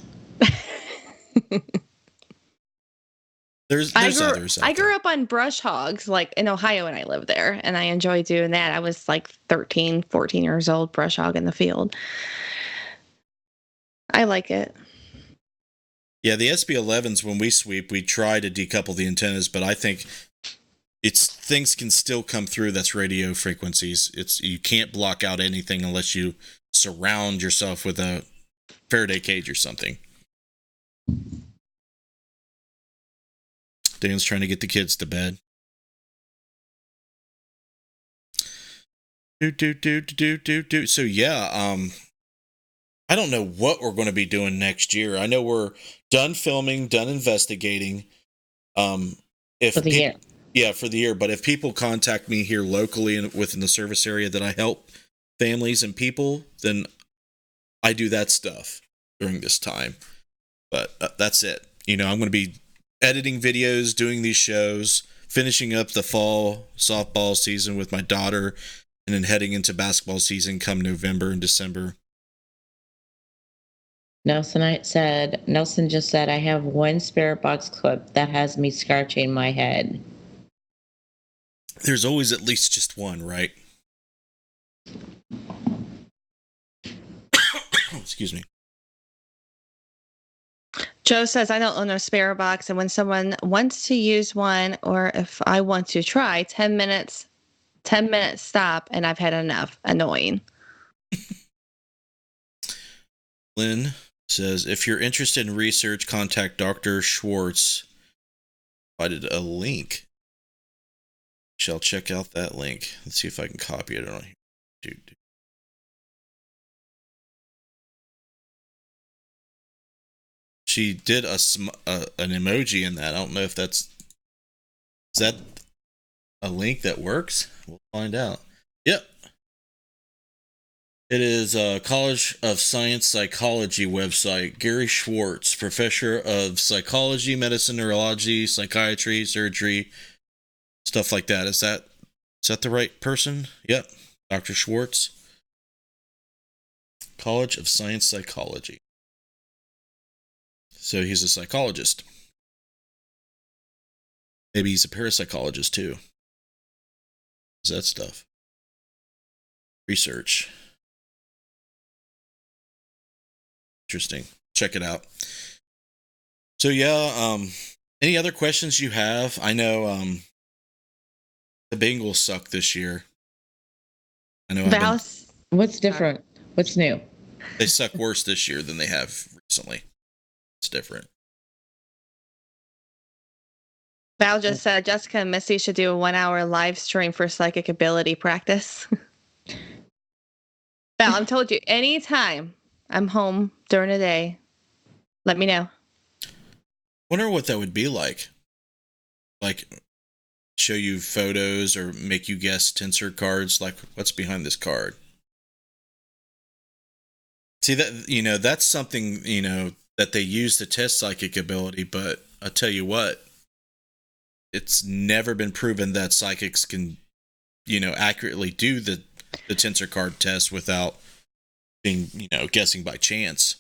There's others out I grew there. up on brush hogs, like in Ohio, and I lived there, and I enjoyed doing that. I was like 13, 14 years old, brush hog in the field. I like it. Yeah, the SB11s, when we sweep, we try to decouple the antennas, but I think things can still come through. That's radio frequencies. You can't block out anything unless you surround yourself with a Faraday cage or something. Dan's trying to get the kids to bed. So yeah, I don't know what we're going to be doing next year. I know we're done filming, done investigating. For the year. Yeah, for the year. But if people contact me here locally and within the service area that I help families and people, then I do that stuff during this time. But that's it. I'm going to be editing videos, doing these shows, finishing up the fall softball season with my daughter, and then heading into basketball season come November and December. Nelson just said, I have one spirit box clip that has me scratching my head. There's always at least just one, right? Excuse me. Joe says, I don't own a spare box, and when someone wants to use one, or if I want to try, 10 minutes stop, and I've had enough. Annoying. Lynn says, if you're interested in research, contact Dr. Schwartz. Provided a link. Shall check out that link. Let's see if I can copy it on here. She did an emoji in that. I don't know if is that a link that works? We'll find out. Yep. It is a College of Science Psychology website. Gary Schwartz, professor of psychology, medicine, neurology, psychiatry, surgery, stuff like that. Is that the right person? Yep. Dr. Schwartz. College of Science Psychology. So he's a psychologist. Maybe he's a parapsychologist too. Is that stuff? Research. Interesting. Check it out. So yeah, any other questions you have? I know the Bengals suck this year. I know. What's different? What's new? They suck worse this year than they have recently. It's different. Val just said Jessica and Missy should do a 1-hour live stream for psychic ability practice. Val, I'm told you, anytime I'm home during the day, let me know. Wonder what that would be like. Like, show you photos or make you guess tensor cards. Like, what's behind this card? See, that, that's something, that they use to test psychic ability. But I'll tell you what, it's never been proven that psychics can, accurately do the tensor card test without being, guessing by chance.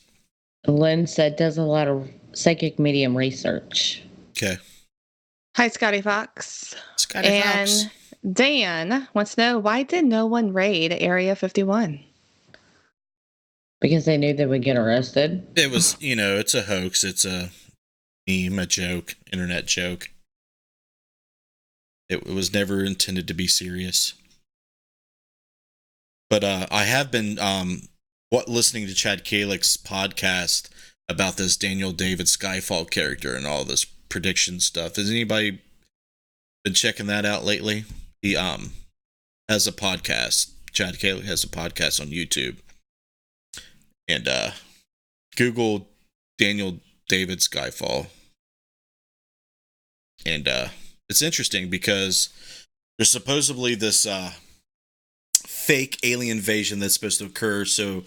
Lynn said does a lot of psychic medium research. Okay. Hi, Scotty Fox. Scotty Fox. Dan wants to know, why did no one raid Area 51? Because they knew they would get arrested. It was, it's a hoax. It's a meme, a joke, internet joke. It was never intended to be serious. But I have been listening to Chad Kalick's podcast about this Daniel David Skyfall character and all this prediction stuff. Has anybody been checking that out lately? He has a podcast. Chad Kalick has a podcast on YouTube. And Google Daniel David Skyfall. And it's interesting because there's supposedly this fake alien invasion that's supposed to occur so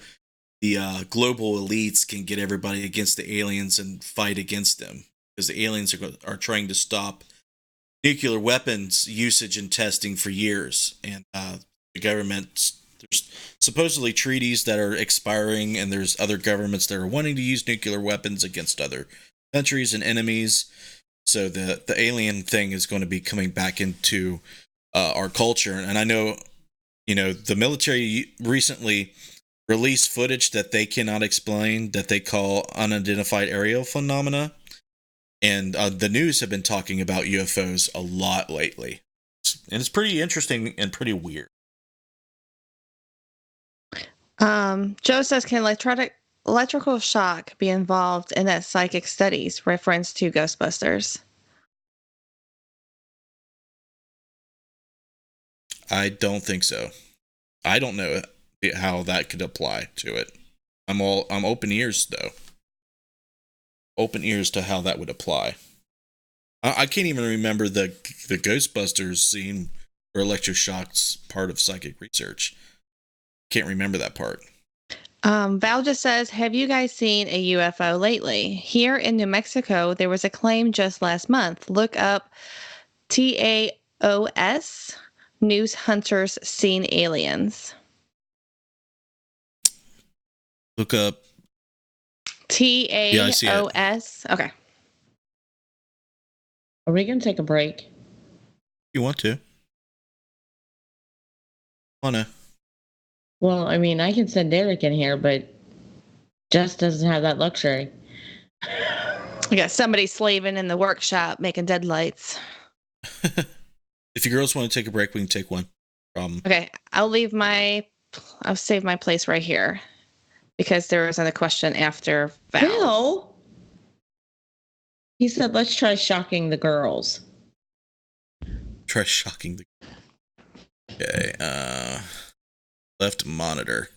the global elites can get everybody against the aliens and fight against them. Because the aliens are trying to stop nuclear weapons usage and testing for years. And the government, there's supposedly treaties that are expiring, and there's other governments that are wanting to use nuclear weapons against other countries and enemies. So the alien thing is going to be coming back into our culture. And I know, the military recently released footage that they cannot explain, that they call unidentified aerial phenomena. And the news have been talking about UFOs a lot lately. And it's pretty interesting and pretty weird. Joe says, can electrical shock be involved in that psychic studies reference to Ghostbusters? I don't think so. I don't know how that could apply to it. I'm open ears though. Open ears to how that would apply. I can't even remember the Ghostbusters scene where electroshock's part of psychic research. Can't remember that part. Val just says, have you guys seen a UFO lately? Here in New Mexico, there was a claim just last month. Look up TAOS, News Hunters Seen Aliens. Look up Yeah, I see it. TAOS. Okay. Are we gonna take a break? You want to? Wanna? Well, I mean, I can send Derek in here, but Jess doesn't have that luxury. We got somebody slaving in the workshop making deadlights. If you girls want to take a break, we can take one. Problem. Okay, I'll save my place right here because there was another question after Val. Phil, he said, let's try shocking the girls. Try shocking the. Okay. Left monitor.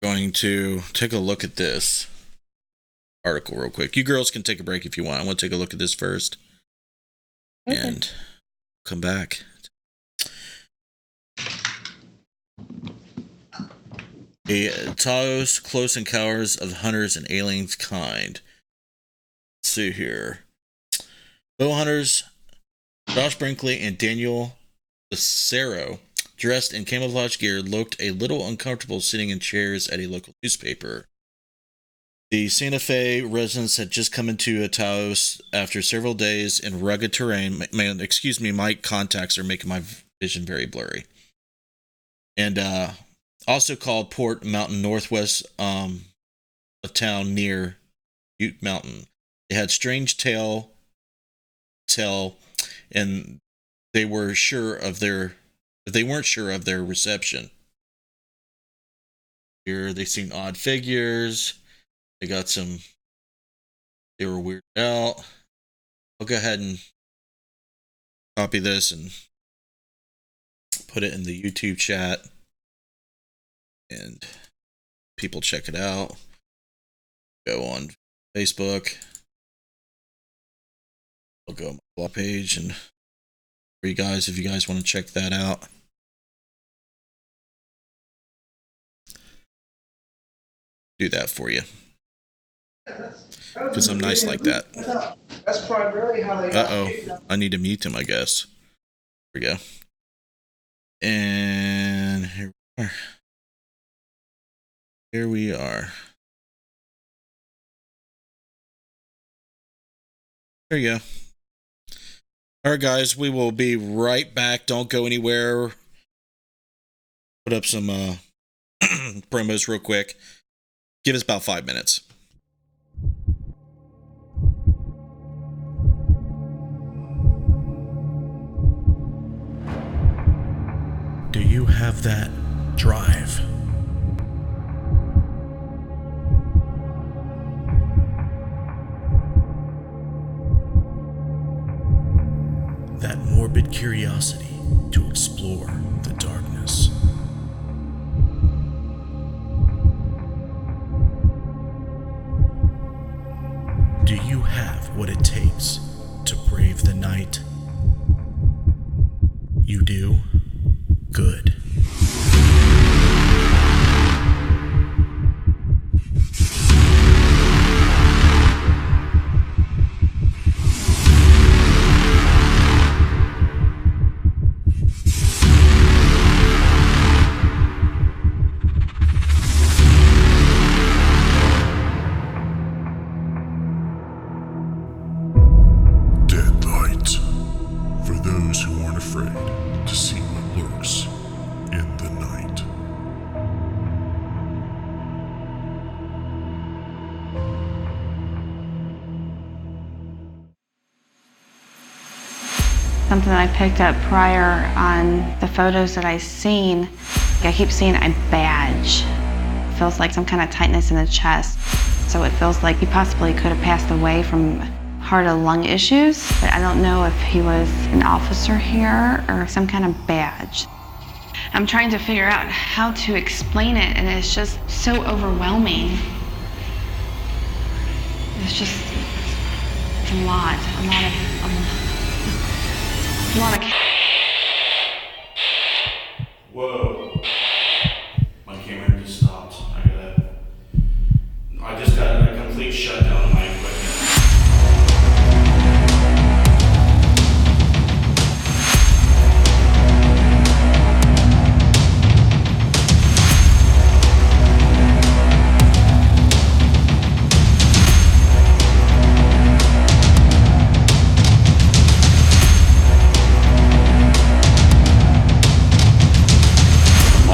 Going to take a look at this article real quick. You girls can take a break if you want. I want to take a look at this first. Okay. And come back. A Taos Close Encounters of Hunters and Aliens Kind. Let's see here. Bow hunters Josh Brinkley and Daniel Lucero, dressed in camouflage gear, looked a little uncomfortable sitting in chairs at a local newspaper. The Santa Fe residents had just come into Taos after several days in rugged terrain. Man, excuse me, my contacts are making my vision very blurry. And also called Port Mountain, northwest of town near Butte Mountain. They had strange tell, and they weren't sure of their reception. Here they seen odd figures. They were weirded out. I'll go ahead and copy this and put it in the YouTube chat. And people check it out. Go on Facebook. I'll go on my blog page and for you guys, if you guys want to check that out. Do that for you. Because I'm nice like that. That's primarily how they. Uh-oh. I need to mute him, I guess. Here we go. And here we are. Here we are. There you go. All right, guys, we will be right back. Don't go anywhere. Put up some promos real quick. Give us about 5 minutes. Do you have that drive? That morbid curiosity to explore the darkness. Do you have what it takes to brave the night? You do? Good. Something that I picked up prior on the photos that I've seen. I keep seeing a badge. It feels like some kind of tightness in the chest. So it feels like he possibly could have passed away from heart or lung issues. But I don't know if he was an officer here or some kind of badge. I'm trying to figure out how to explain it, and it's just so overwhelming. It's just, it's a lot of. Whoa. My camera just stopped. I just got a complete shutdown of my equipment.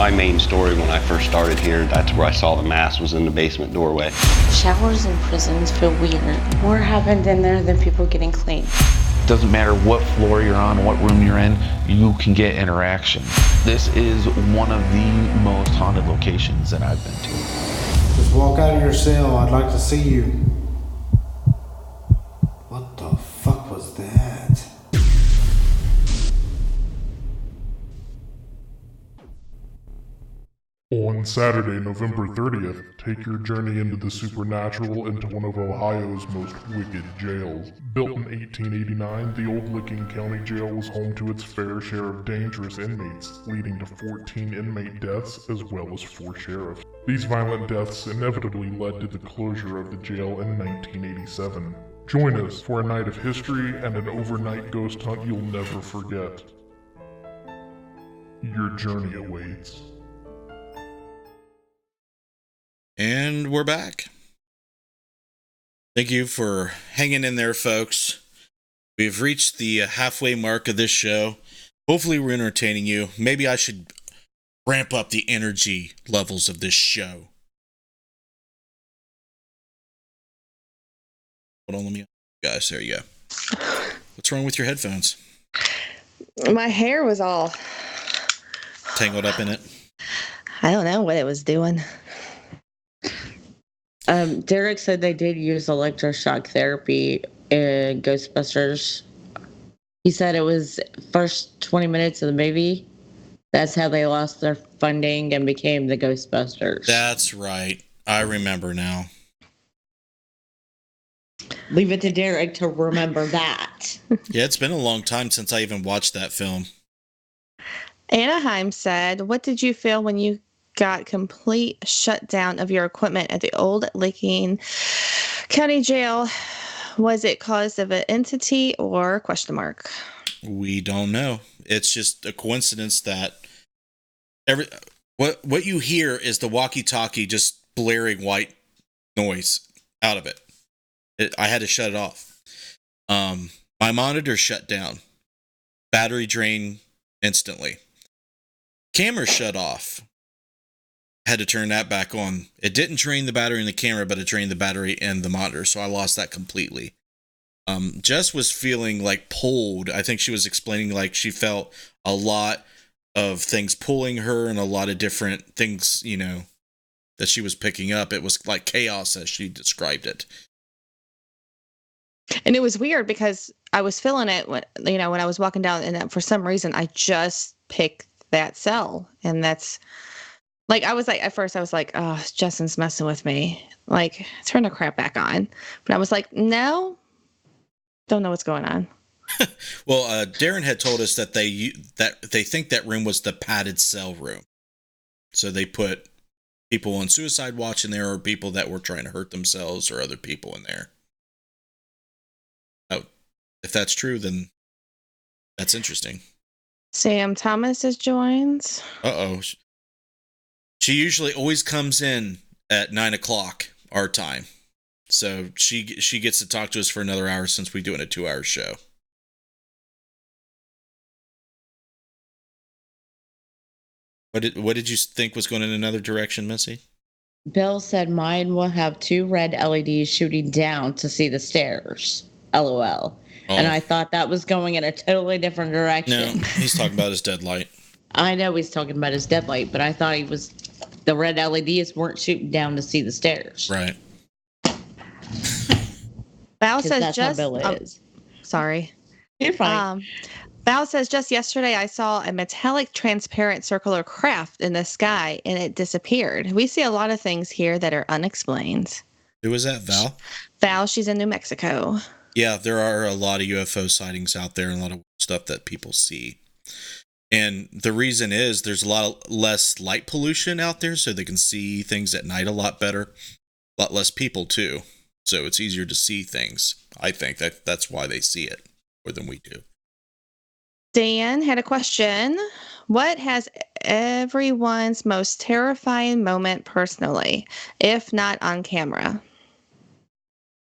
my main story when I first started here. That's where I saw the mass, was in the basement doorway. Showers in prisons feel weird. More happened in there than people getting clean. Doesn't matter what floor you're on, what room you're in, you can get interaction. This is one of the most haunted locations that I've been to. Just walk out of your cell. I'd like to see you. What the fuck was that? On Saturday, November 30th, take your journey into the supernatural into one of Ohio's most wicked jails. Built in 1889, the old Licking County Jail was home to its fair share of dangerous inmates, leading to 14 inmate deaths as well as 4 sheriffs. These violent deaths inevitably led to the closure of the jail in 1987. Join us for a night of history and an overnight ghost hunt you'll never forget. Your journey awaits. And we're back. Thank you for hanging in there, folks. We've reached the halfway mark of this show. Hopefully we're entertaining you. Maybe I should ramp up the energy levels of this show. Hold on, let me... Guys, there you go. What's wrong with your headphones? My hair was all... Tangled up in it? I don't know what it was doing. Derek said they did use electroshock therapy in Ghostbusters. He said it was first 20 minutes of the movie. That's how they lost their funding and became the Ghostbusters. That's right. I remember now. Leave it to Derek to remember that. Yeah, it's been a long time since I even watched that film. Anaheim said, what did you feel when you got complete shutdown of your equipment at the old Licking County Jail? Was it caused of an entity or question mark? We don't know. It's just a coincidence that what you hear is the walkie-talkie just blaring white noise out of it. I had to shut it off. My monitor shut down. Battery drain instantly. Camera shut off. Had to turn that back on. It didn't drain the battery in the camera, but it drained the battery in the monitor, so I lost that completely. Jess was feeling like pulled. I think she was explaining like she felt a lot of things pulling her and a lot of different things, you know, that she was picking up. It was like chaos as she described it. And it was weird because I was feeling it when I was walking down, and for some reason I just picked that cell, and that's like, I was like, at first I was like, oh, Justin's messing with me. Like, turn the crap back on. But I was like, no, don't know what's going on. Well, Darren had told us that they think that room was the padded cell room. So they put people on suicide watch in there, or people that were trying to hurt themselves, or other people in there. Oh, if that's true, then that's interesting. Sam Thomas has joined. Uh-oh. She usually always comes in at 9:00 our time. So she gets to talk to us for another hour since we're doing a 2-hour show. What did you think was going in another direction, Missy? Bill said mine will have 2 red LEDs shooting down to see the stairs. LOL. Oh. And I thought that was going in a totally different direction. No, he's talking about his dead light. I know he's talking about his dead light, but I thought the red LEDs weren't shooting down to see the stairs. Right. Val says that's just how Bill is. Sorry. You're fine. Val says, just yesterday I saw a metallic transparent circular craft in the sky and it disappeared. We see a lot of things here that are unexplained. Who was that, Val? Val, she's in New Mexico. Yeah, there are a lot of UFO sightings out there and a lot of stuff that people see. And the reason is there's a lot less light pollution out there, so they can see things at night a lot better. A lot less people, too. So it's easier to see things. I think that's why they see it more than we do. Dan had a question. What has everyone's most terrifying moment personally, if not on camera?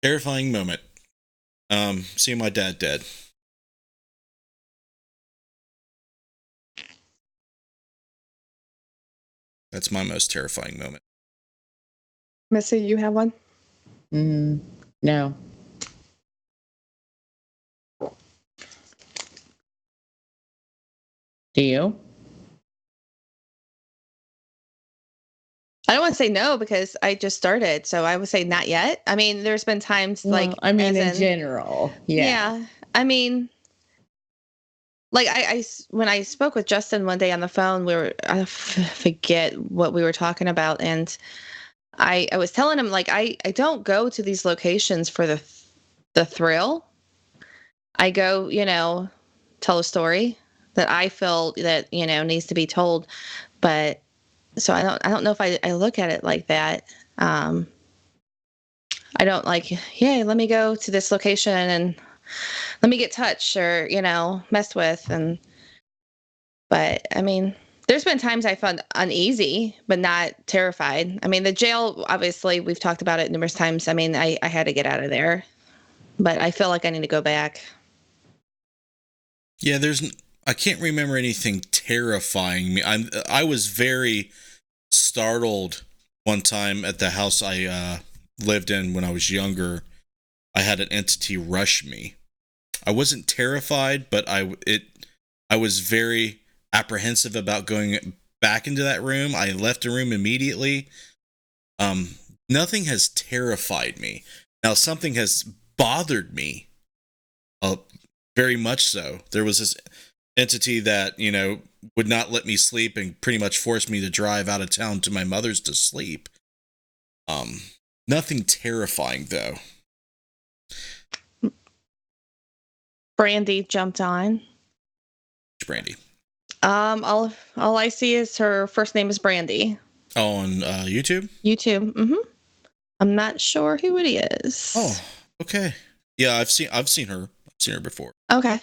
Terrifying moment. Seeing my dad dead. That's my most terrifying moment. Missy, you have one? No. Do you? I don't want to say no because I just started, so I would say not yet. I mean, there's been times like, I mean, as in general, yeah. I mean, like when I spoke with Justin one day on the phone, I forget what we were talking about, and I was telling him like I don't go to these locations for the thrill. I go, tell a story that I feel that needs to be told, but so I don't know if I look at it like that. I don't like, yeah, let me go to this location and let me get touched or messed with, but I mean, there's been times I felt uneasy, but not terrified. I mean, the jail, obviously, we've talked about it numerous times. I mean, I had to get out of there, but I feel like I need to go back. Yeah, I can't remember anything terrifying me. I was very startled one time at the house I lived in when I was younger. I had an entity rush me. I wasn't terrified, but I was very apprehensive about going back into that room. I left the room immediately. Nothing has terrified me. Now, something has bothered me, very much so. There was this entity that, would not let me sleep and pretty much forced me to drive out of town to my mother's to sleep. Nothing terrifying, though. Brandy jumped on. Brandy. All I see is her first name is Brandy. Oh, on YouTube? YouTube. Mm-hmm. I'm not sure who it is. Oh, okay. Yeah, I've seen her. I've seen her before. Okay.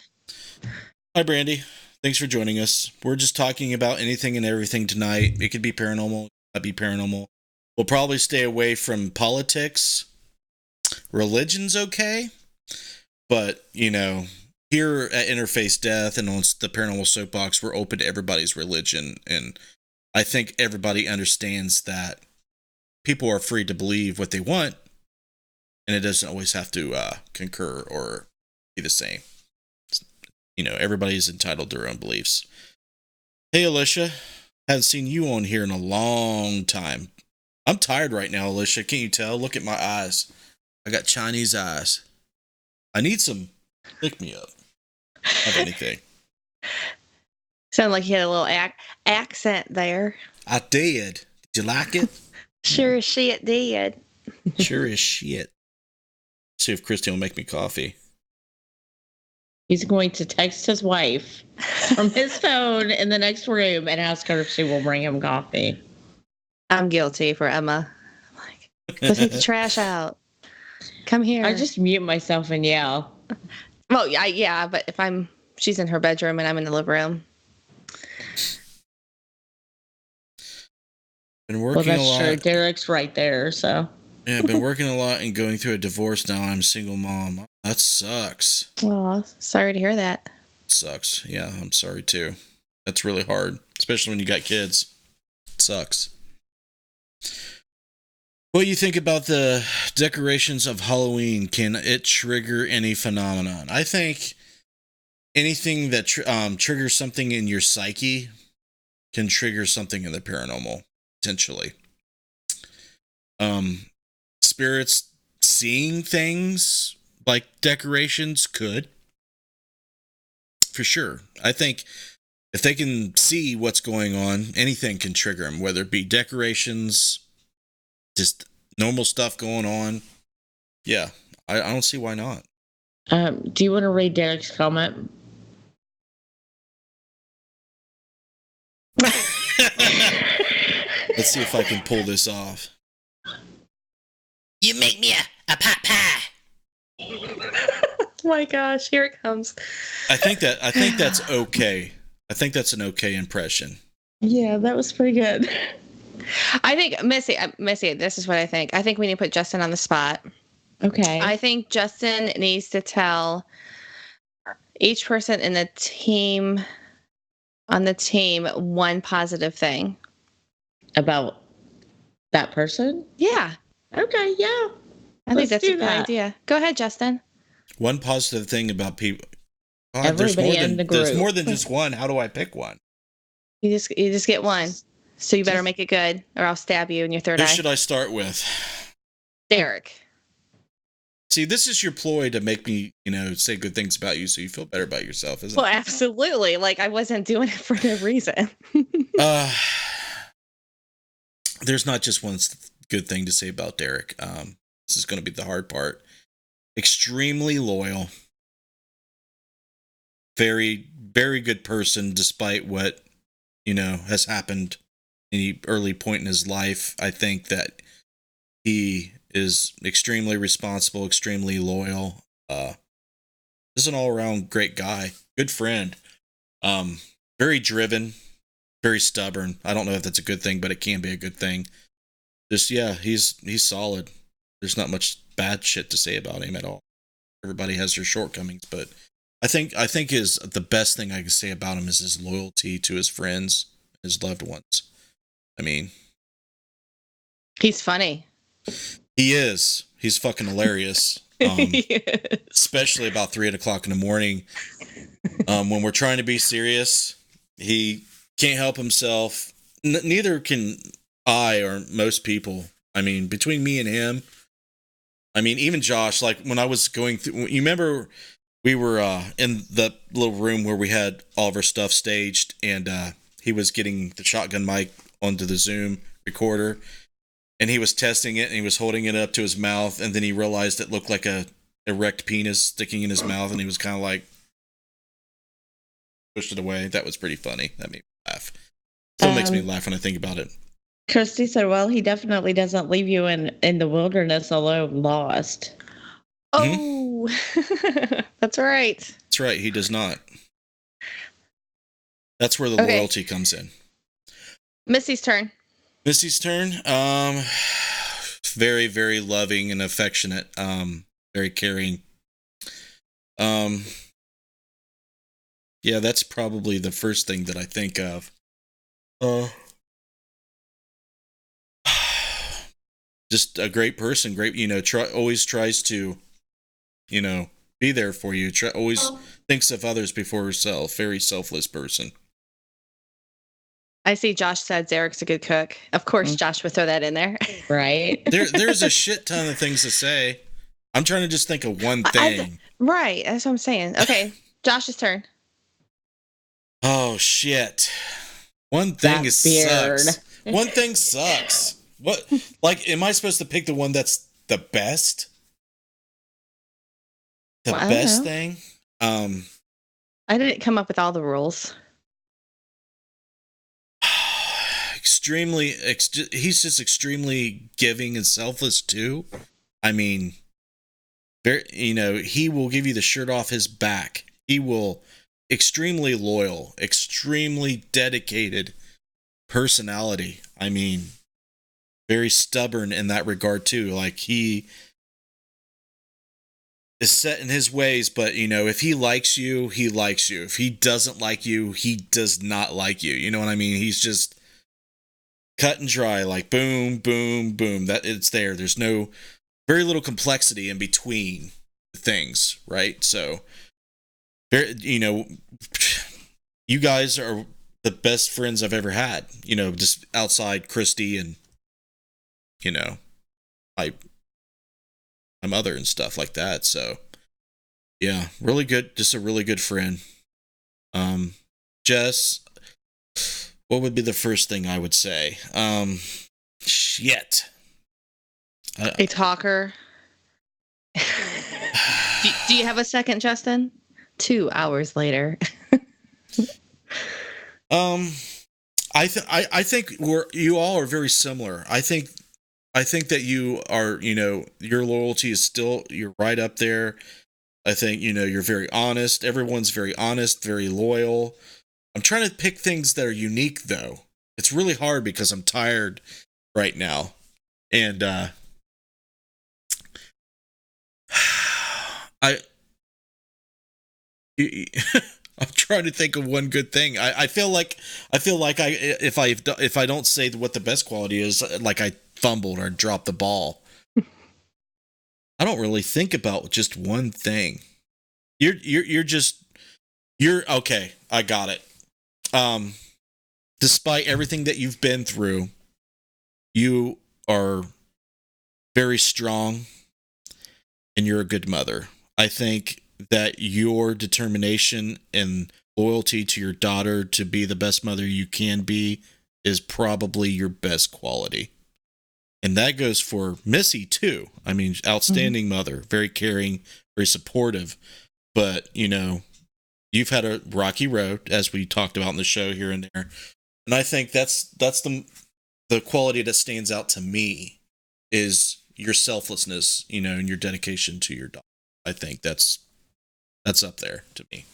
Hi, Brandy. Thanks for joining us. We're just talking about anything and everything tonight. It could be paranormal, it could not be paranormal. We'll probably stay away from politics. Religion's okay, but here at Interface Death and on the Paranormal Soapbox, we're open to everybody's religion, and I think everybody understands that people are free to believe what they want, and it doesn't always have to concur or be the same. Everybody's entitled to their own beliefs. Hey, Alicia. Haven't seen you on here in a long time. I'm tired right now, Alicia. Can't you tell? Look at my eyes. I got Chinese eyes. I need some pick me up. Have anything. Sounded like you had a little accent there. I did. Did you like it? Sure as shit did. Sure as shit. See if Christy will make me coffee. He's going to text his wife from his phone in the next room and ask her if she will bring him coffee. I'm guilty for Emma. Go take the trash out. Come here. I just mute myself and yell. Well, yeah, but if she's in her bedroom and I'm in the living room. Been working a lot. Well, that's true. Derek's right there, so. Yeah, I've been working a lot and going through a divorce now. I'm a single mom. That sucks. Oh, sorry to hear that. Sucks. Yeah, I'm sorry too. That's really hard, especially when you got kids. It sucks. What do you think about the decorations of Halloween? Can it trigger any phenomenon? I think anything that triggers something in your psyche can trigger something in the paranormal, potentially. Spirits seeing things like decorations could. For sure. I think if they can see what's going on, anything can trigger them, whether it be decorations, just normal stuff going on. Yeah, I don't see why not. Do you want to read Derek's comment? Let's see if I can pull this off. You make me a pot pie. Oh my gosh, here it comes. I think that's okay. I think that's an okay impression. Yeah, that was pretty good. I think Missy, this is what I think. I think we need to put Justin on the spot. Okay. I think Justin needs to tell each person in on the team one positive thing. about that person? Yeah. Okay, yeah. I think Let's that's a do good that. idea. Go ahead, Justin. One positive thing about people. God, Everybody in the there's group. more than just one. How do I pick one? You just get one. So you better make it good, or I'll stab you in your third Who eye. should I start with? Derek. See, this is your ploy to make me, say good things about you so you feel better about yourself, isn't Well, it? absolutely. Like I wasn't doing it for no reason. There's not just one good thing to say about Derek. This is going to be the hard part. Extremely loyal. Very, very good person, despite what, has happened any early point in his life. I think that he is extremely responsible, extremely loyal. Is an all-around great guy, good friend. Very driven, very stubborn. I don't know if that's a good thing, but it can be a good thing. Just he's solid. There's not much bad shit to say about him at all. Everybody has their shortcomings, but I think is the best thing I can say about him is his loyalty to his friends, his loved ones. I mean, He's funny. he is. He's fucking hilarious. Especially about 3:00 in the morning. When we're trying to be serious, he can't help himself. Neither can I or most people. I mean, between me and him, I mean, even Josh, like when I was going through, you remember we were in the little room where we had all of our stuff staged, and he was getting the shotgun mic onto the Zoom recorder, and he was testing it, and he was holding it up to his mouth, and then he realized it looked like a erect penis sticking in his mouth, and he was kind of like pushed it away. That was pretty funny. That made me laugh. Still makes me laugh when I think about it. Christy said, well, he definitely doesn't leave you in the wilderness alone, lost. Oh, that's right. That's right. He does not. That's where the loyalty comes in. Missy's turn. Missy's turn. Very, very loving and affectionate. Very caring. Yeah, that's probably the first thing that I think of. Just a great person. Great, always tries to, be there for you. Always thinks of others before herself. Very selfless person. I see Josh said Derek's a good cook. Of course, Josh would throw that in there. Right. There's a shit ton of things to say. I'm trying to just think of one thing. Right. That's what I'm saying. Okay. Josh's turn. Oh, shit. One thing sucks. One thing sucks. What? Like, am I supposed to pick the one that's the best? The best thing? I didn't come up with all the rules. He's just extremely giving and selfless too. I mean, he will give you the shirt off his back. He will extremely loyal, extremely dedicated personality. I mean, very stubborn in that regard too. Like he is set in his ways, but if he likes you, he likes you. If he doesn't like you, he does not like you. You know what I mean? He's just cut and dry, like boom, boom, boom. That it's there. There's very little complexity in between things, right? So, you guys are the best friends I've ever had. Just outside Christy and my mother and stuff like that. So, yeah, really good. Just a really good friend. Jess. What would be the first thing I would say? Shit. A talker. do you have a second, Justin? 2 hours later. I think you all are very similar. I think that you are, your loyalty is still, you're right up there. I think, you're very honest. Everyone's very honest, very loyal. I'm trying to pick things that are unique, though. It's really hard because I'm tired right now. And I'm trying to think of one good thing. I feel like if I don't say what the best quality is, like I fumbled or dropped the ball. I don't really think about just one thing. You're okay. I got it. Despite everything that you've been through, you are very strong and you're a good mother. I think that your determination and loyalty to your daughter to be the best mother you can be is probably your best quality. And that goes for Missy too. I mean, outstanding mother, very caring, very supportive. But, you've had a rocky road, as we talked about in the show here and there. And I think that's the quality that stands out to me is your selflessness, and your dedication to your daughter. I think that's up there to me.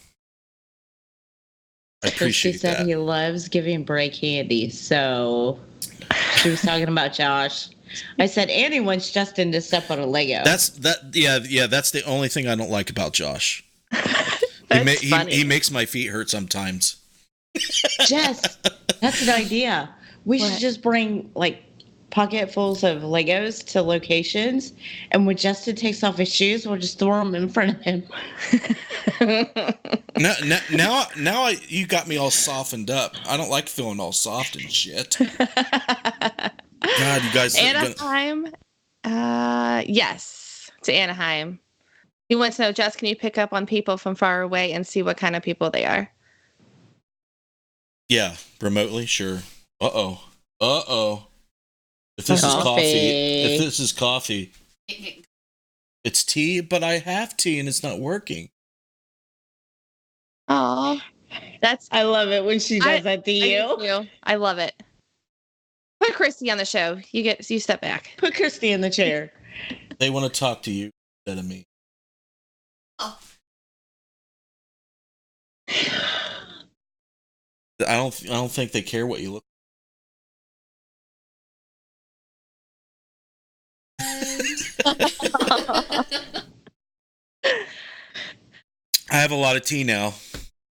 I appreciate She said that. he loves giving Bray candy, so she was talking about Josh. I said Annie wants Justin to step on a Lego. That's the only thing I don't like about Josh. He makes my feet hurt sometimes. Jess, that's an idea. We should just bring pocketfuls of Legos to locations, and when Justin takes off his shoes, we'll just throw them in front of him. Now you got me all softened up. I don't like feeling all soft and shit. God, you guys. Anaheim. Yes, to Anaheim. He wants to know, Jess, can you pick up on people from far away and see what kind of people they are? Yeah, remotely, sure. Uh-oh. If this is coffee, it's tea, but I have tea and it's not working. Oh, I love it when she does that to you. I love it. Put Christy on the show. You step back. Put Christy in the chair. They want to talk to you instead of me. Oh. I don't think they care what you look. I have a lot of tea now.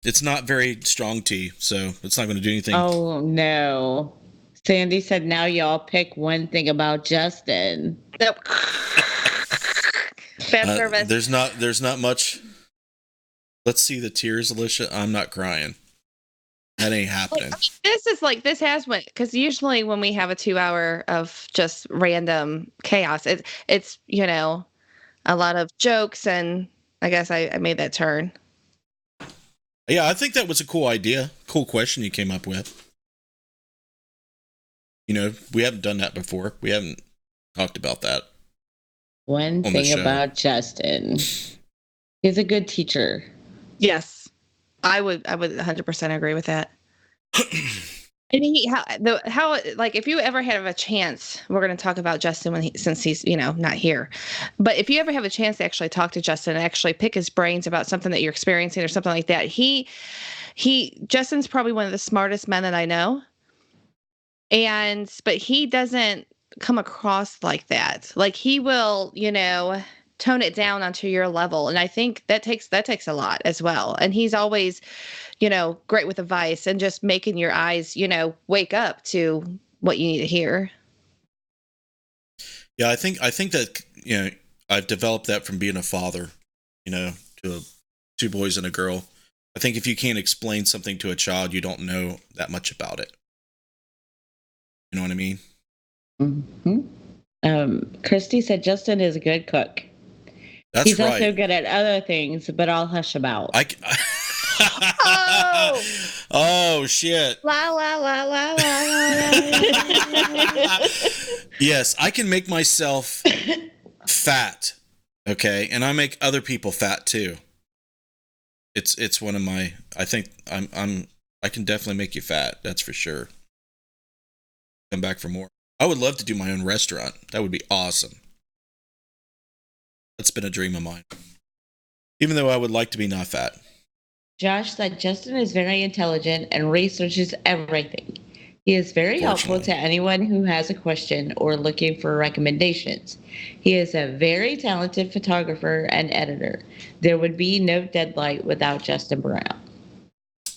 It's not very strong tea, so it's not going to do anything. Oh, no. Sandy said, now y'all pick one thing about Justin. Nope. Bad service. There's not much. Let's see the tears, Alicia. I'm not crying. That ain't happening. This has went, because usually when we have a 2 hour of just random chaos, it's a lot of jokes, and I guess I made that turn. Yeah, I think that was a cool idea. Cool question you came up with. We haven't done that before. We haven't talked about that. One thing about Justin. He's a good teacher. Yes. I would 100% agree with that. And if you ever have a chance, we're going to talk about Justin since he's not here. But if you ever have a chance to actually talk to Justin and actually pick his brains about something that you're experiencing or something like that, Justin's probably one of the smartest men that I know. But he doesn't come across like that. Like, he will, tone it down onto your level. And I think that takes a lot as well. And he's always, great with advice and just making your eyes, wake up to what you need to hear. Yeah, I think that, I've developed that from being a father, to two boys and a girl. I think if you can't explain something to a child, you don't know that much about it. You know what I mean? Mm-hmm. Christy said Justin is a good cook. He's right. Also good at other things, but I'll hush about. Oh shit! La la la la la. Yes, I can make myself fat. Okay, and I make other people fat too. It's one of my. I think I can definitely make you fat. That's for sure. Come back for more. I would love to do my own restaurant. That would be awesome. That's been a dream of mine. Even though I would like to be not fat. Josh said Justin is very intelligent and researches everything. He is very helpful to anyone who has a question or looking for recommendations. He is a very talented photographer and editor. There would be no Deadlight without Justin Brown.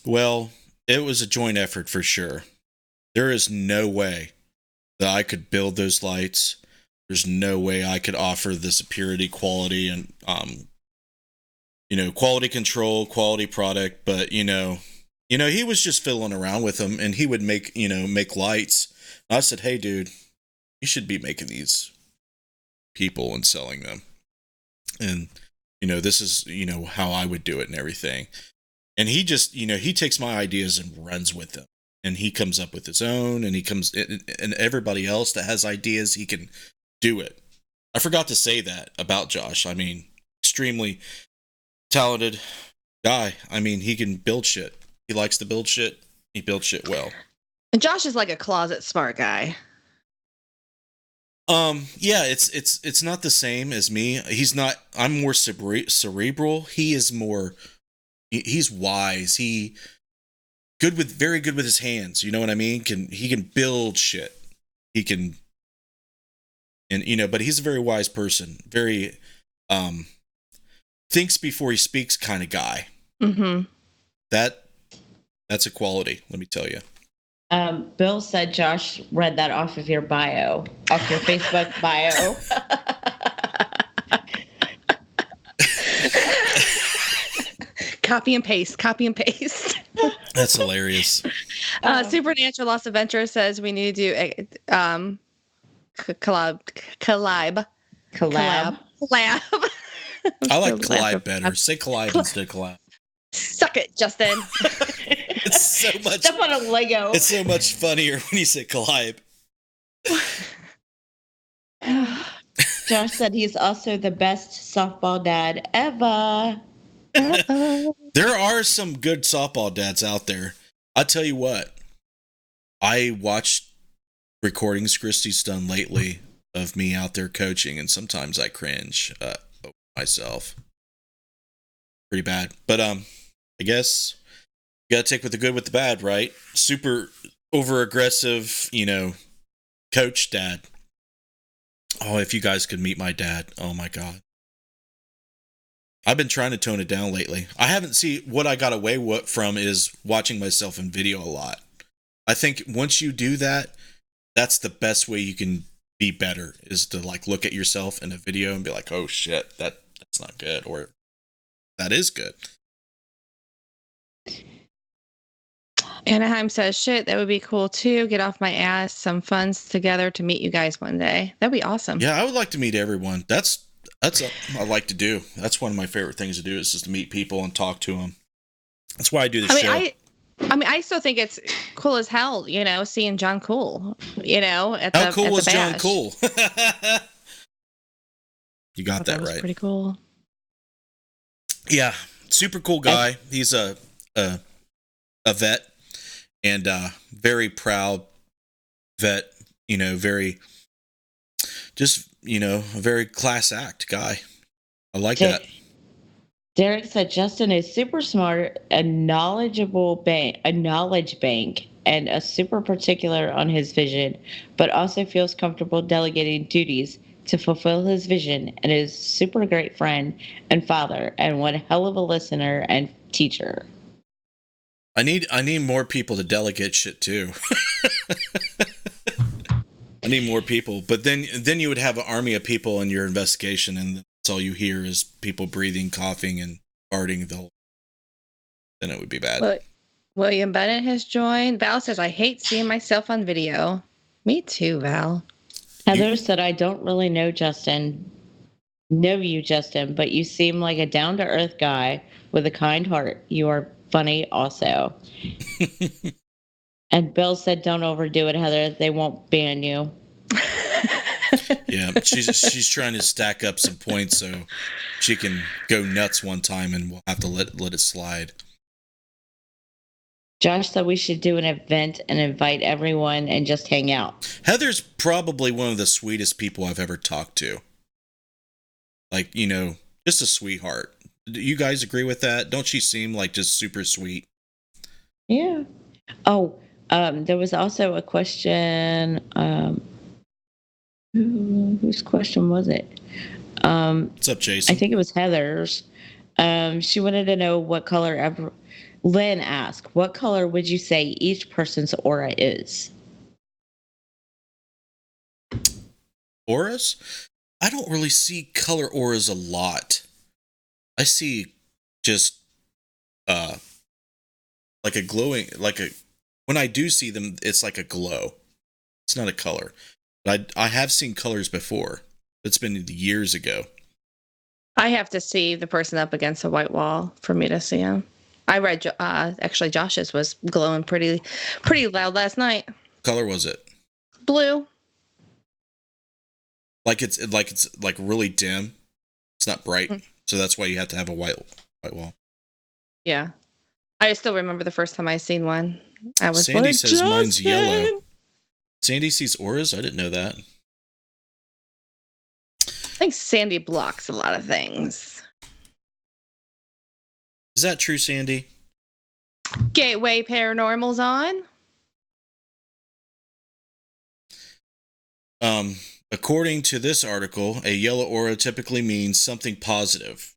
Well, it was a joint effort for sure. There is no way that I could build those lights. There's no way I could offer the security, quality, and quality control, quality product. But he was just fiddling around with them, and he would make lights. And I said, "Hey, dude, you should be making these people and selling them." And this is how I would do it and everything. And he just he takes my ideas and runs with them, and he comes up with his own, and and everybody else that has ideas, he can do it. I forgot to say that about Josh. I mean, extremely talented guy. I mean, he can build shit. He likes to build shit. He builds shit well. And Josh is like a closet smart guy. Yeah, it's not the same as me. He's not. I'm more cerebral. He is more. He's wise. Very good with his hands. You know what I mean? He can build shit. He can, and but he's a very wise person. Very, thinks before he speaks kind of guy. Mm-hmm. That's a quality. Let me tell you. Bill said Josh read that off of your bio, off your Facebook bio. Copy and paste. That's hilarious. Supernatural Lost Adventure says we need to do a collab. Collab. I like collab better. Say collab instead of collab. Suck it, Justin. It's so much. Step on a Lego. It's so much funnier when you say collab. Josh said he's also the best softball dad ever. There are some good softball dads out there. I'll tell you what. I watched recordings Christy's done lately of me out there coaching, and sometimes I cringe myself. Pretty bad. But I guess you gotta take with the good with the bad, right? Super over aggressive, coach dad. Oh, if you guys could meet my dad. Oh my God. I've been trying to tone it down lately. I haven't seen what I got away from is watching myself in video a lot. I think once you do that, that's the best way you can be better, is to look at yourself in a video and be like, oh shit, that's not good, or that is good. Anaheim says, shit, that would be cool too. Get off my ass. Some funds together to meet you guys one day. That'd be awesome. Yeah, I would like to meet everyone. That's what I like to do. That's one of my favorite things to do, is just to meet people and talk to them. That's why I do this show. I still think it's cool as hell, seeing John Cool, How cool was John Cool? You got that right. Pretty cool. Yeah, super cool guy. He's a vet, and very proud vet. Very just a very class act guy. I like that. Derek said Justin is super smart, a knowledge bank, and a super particular on his vision, but also feels comfortable delegating duties to fulfill his vision, and is super great friend and father, and one hell of a listener and teacher. I need more people to delegate shit too. I need more people, but then you would have an army of people in your investigation, and that's all you hear is people breathing, coughing, and farting. Then it would be bad. Look, William Bennett has joined. Val says, I hate seeing myself on video. Me too, Val. Heather said, I don't really know you, Justin, but you seem like a down-to-earth guy with a kind heart. You are funny also. And Bill said, don't overdo it, Heather. They won't ban you. Yeah, she's trying to stack up some points so she can go nuts one time, and we'll have to let it slide. Josh said we should do an event and invite everyone and just hang out. Heather's probably one of the sweetest people I've ever talked to. Just a sweetheart. Do you guys agree with that? Don't she seem like just super sweet? Yeah. Oh, there was also a question. Whose question was it? What's up, Jason? I think it was Heather's. She wanted to know what color Lynn asked, what color would you say each person's aura is? Auras? I don't really see color auras a lot. I see just like a glowing, when I do see them, it's like a glow. It's not a color. But I have seen colors before. It's been years ago. I have to see the person up against a white wall for me to see him. I read, actually, Josh's was glowing pretty loud last night. What color was it? Blue. It's like really dim. It's not bright, so that's why you have to have a white wall. Yeah, I still remember the first time I seen one. I was Sandy like, says mine's Justin! yellow. Sandy sees auras? I didn't know that. I think Sandy blocks a lot of things. Is that true, Sandy? Gateway Paranormal's on. According to this article, a yellow aura typically means something positive.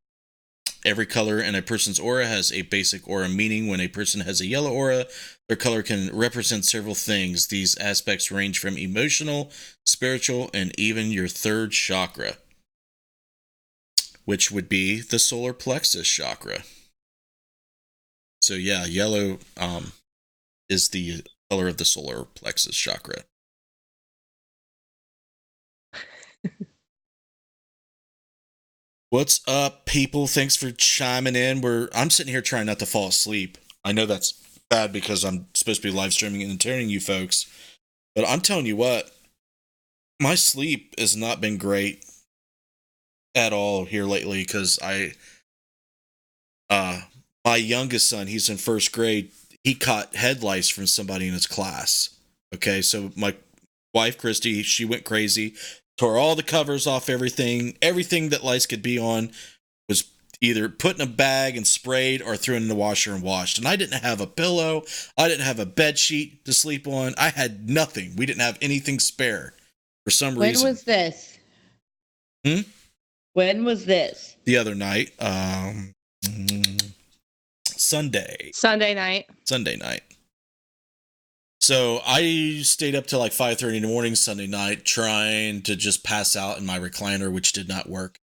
Every color in a person's aura has a basic aura meaning. When a person has a yellow aura, their color can represent several things. These aspects range from emotional, spiritual, and even your third chakra, which would be the solar plexus chakra. So yeah, yellow is the color of the solar plexus chakra. What's up, people? Thanks for chiming in. I'm sitting here trying not to fall asleep. I know that's bad because I'm supposed to be live streaming and entertaining you folks, but I'm telling you what, my sleep has not been great at all here lately because my youngest son, he's in first grade. He caught head lice from somebody in his class. Okay, so my wife, Christy, she went crazy. Tore all the covers off everything that lice could be on, was either put in a bag and sprayed or thrown in the washer and washed. And I didn't have a pillow. I didn't have a bed sheet to sleep on. I had nothing. We didn't have anything spare for some reason. When was this? When was this? The other night. Sunday night. So I stayed up till like 5:30 in the morning Sunday night trying to just pass out in my recliner, which did not work.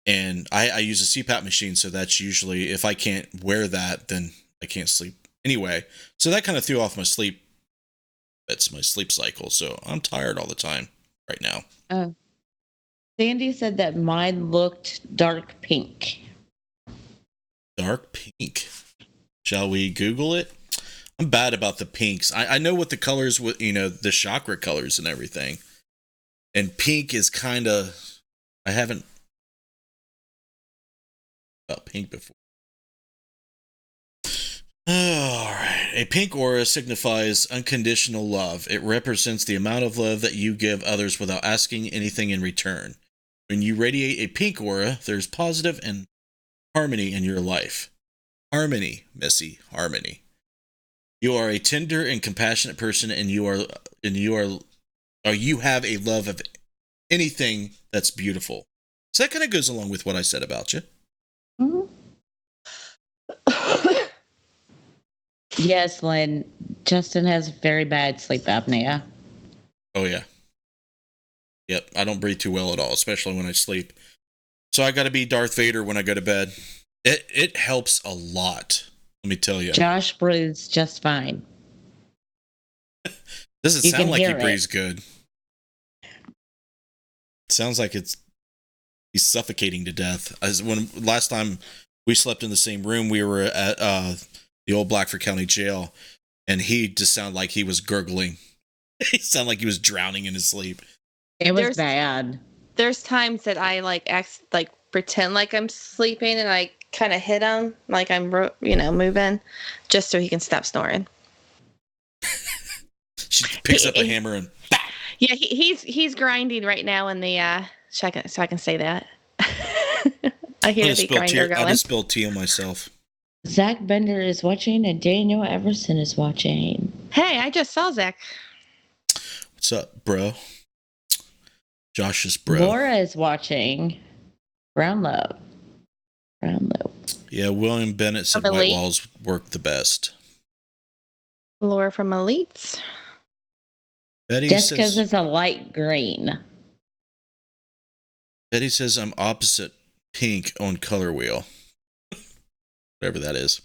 And I use a CPAP machine, so that's usually, if I can't wear that, then I can't sleep. Anyway, so that kind of threw off my sleep. That's my sleep cycle, so I'm tired all the time right now. Sandy said that mine looked dark pink. Dark pink. Shall we Google it? I'm bad about the pinks. I know what the colors, the chakra colors and everything. And pink is kind of, I haven't about pink before. All right. A pink aura signifies unconditional love. It represents the amount of love that you give others without asking anything in return. When you radiate a pink aura, there's positive and harmony in your life. Harmony, Missy, harmony. You are a tender and compassionate person, and you have a love of anything that's beautiful. So that kind of goes along with what I said about you. Mm-hmm. Yes, Lynn. Justin has very bad sleep apnea. Oh yeah. Yep, I don't breathe too well at all, especially when I sleep. So I got to be Darth Vader when I go to bed. It helps a lot. Let me tell you. Josh breathes just fine. Doesn't sound like he breathes good. Sounds like he's suffocating to death. Last time we slept in the same room, we were at the old Blackford County Jail, and he just sounded like he was gurgling. He sounded like he was drowning in his sleep. It was bad. There's times that I pretend like I'm sleeping, and I kind of hit him like I'm moving, just so he can stop snoring. She picks up a hammer and bah! Yeah, he's grinding right now in the so I can say that. I hear the grinder going. I just spilled tea on myself. Zach Bender is watching and Daniel Everson is watching. Hey, I just saw Zach. What's up, bro? Josh's bro. Laura is watching. Brown Love. Yeah, William Bennett said From white Elite. walls work the best. Laura from Elites. Betty Just because says it's a light green. Betty says I'm opposite pink on color wheel. Whatever that is.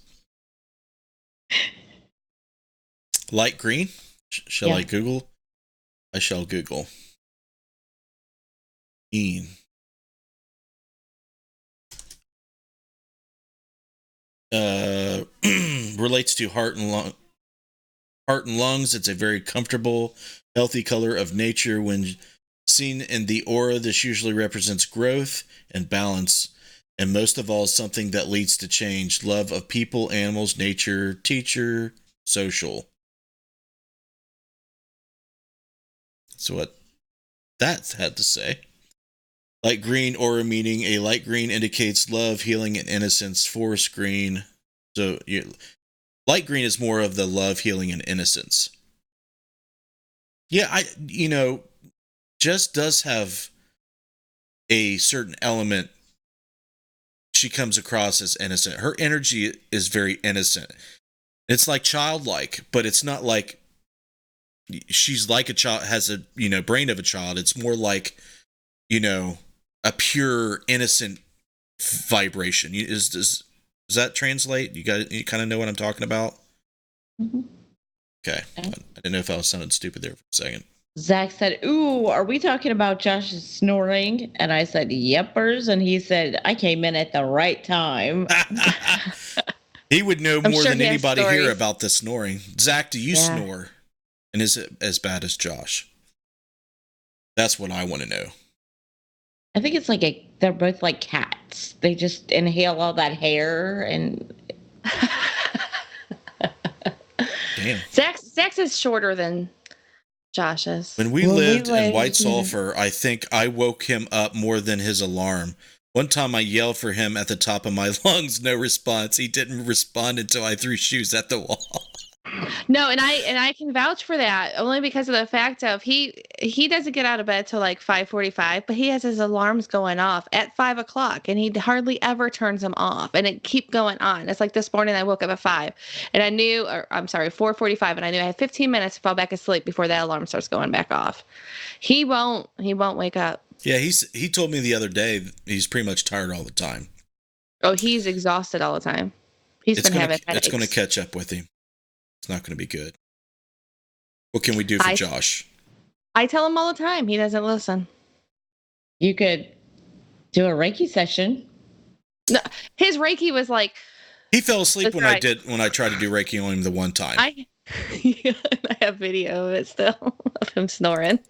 Light green? Shall I Google? I shall Google. Green. Relates to heart and lungs. It's a very comfortable, healthy color of nature. When seen in the aura, this usually represents growth and balance, and most of all, something that leads to change. Love of people, animals, nature, teacher, social. That's what that had to say. Light green aura meaning a light green indicates love, healing, and innocence. Forest green. So light green is more of the love, healing, and innocence. Yeah, Jess does have a certain element. She comes across as innocent. Her energy is very innocent. It's like childlike, but it's not like she's like a child, has a brain of a child. It's more like a pure innocent vibration. Does that translate? You kind of know what I'm talking about? Mm-hmm. Okay. I didn't know if I was sounding stupid there for a second. Zach said, "Ooh, are we talking about Josh's snoring?" And I said, "Yepers." And he said, "I came in at the right time." He would know more sure than he has anybody here stories. about the snoring. Zach, do you Yeah. snore? And is it as bad as Josh? That's what I want to know. I think it's like they're both like cats. They just inhale all that hair and Damn. Zach's is shorter than Josh's. When we lived in White Sulphur, I think I woke him up more than his alarm. One time I yelled for him at the top of my lungs, no response. He didn't respond until I threw shoes at the wall. No, and I can vouch for that only because of the fact of he doesn't get out of bed till like 5:45, but he has his alarms going off at 5:00, and he hardly ever turns them off, and it keep going on. It's like this morning I woke up at 5, and I knew, or I'm sorry, 4:45, and I knew I had 15 minutes to fall back asleep before that alarm starts going back off. He won't wake up. Yeah, he told me the other day he's pretty much tired all the time. Oh, he's exhausted all the time. He's been having headaches. It's going to catch up with him. It's not going to be good. What can we do for Josh? I tell him all the time. He doesn't listen. You could do a Reiki session. No, his Reiki was like. He fell asleep when I tried to do Reiki on him the one time. I have video of it still of him snoring.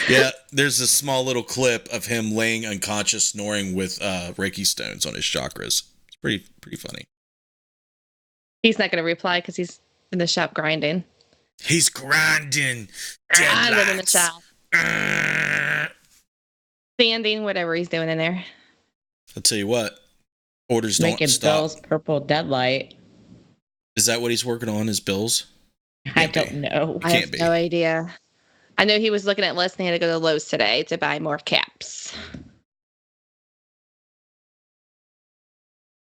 Yeah, there's a small little clip of him laying unconscious snoring with Reiki stones on his chakras. It's pretty funny. He's not going to reply because he's in the shop grinding. He's grinding. Grinding in the shop. Sanding, whatever he's doing in there. I'll tell you what. Orders Making don't stop. Bill's purple deadlight. Is that what he's working on, his bills? I don't know. I have no idea. I know he was looking at lists and he had to go to Lowe's today to buy more caps.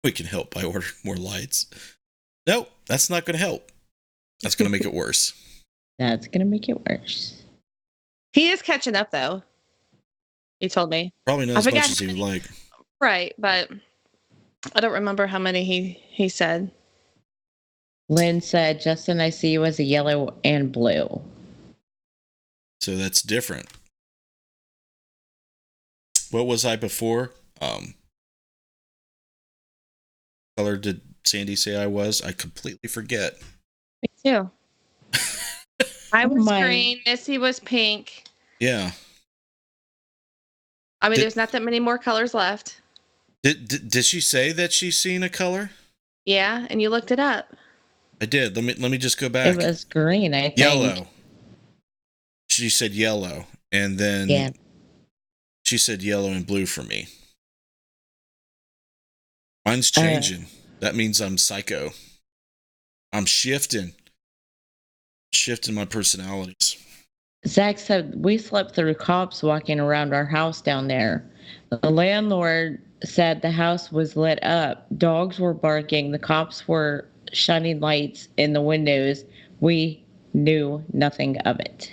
We can help by ordering more lights. No, that's not going to help. That's going to make it worse. That's going to make it worse. He is catching up, though. He told me. Probably not as much as he would like. Right, but I don't remember how many he said. Lynn said, "Justin, I see you as a yellow and blue." So that's different. What was I before? Color did Sandy say I was? I completely forget. Me too. I was green. Missy was pink. Yeah. I mean, there's not that many more colors left. Did she say that she's seen a color? Yeah, and you looked it up. I did. Let me just go back. It was green, I think. Yellow. She said yellow, and then she said yellow and blue for me. Mine's changing. That means I'm psycho. I'm shifting my personalities. Zach said we slept through cops walking around our house down there. The landlord said the house was lit up. Dogs were barking. The cops were shining lights in the windows. We knew nothing of it.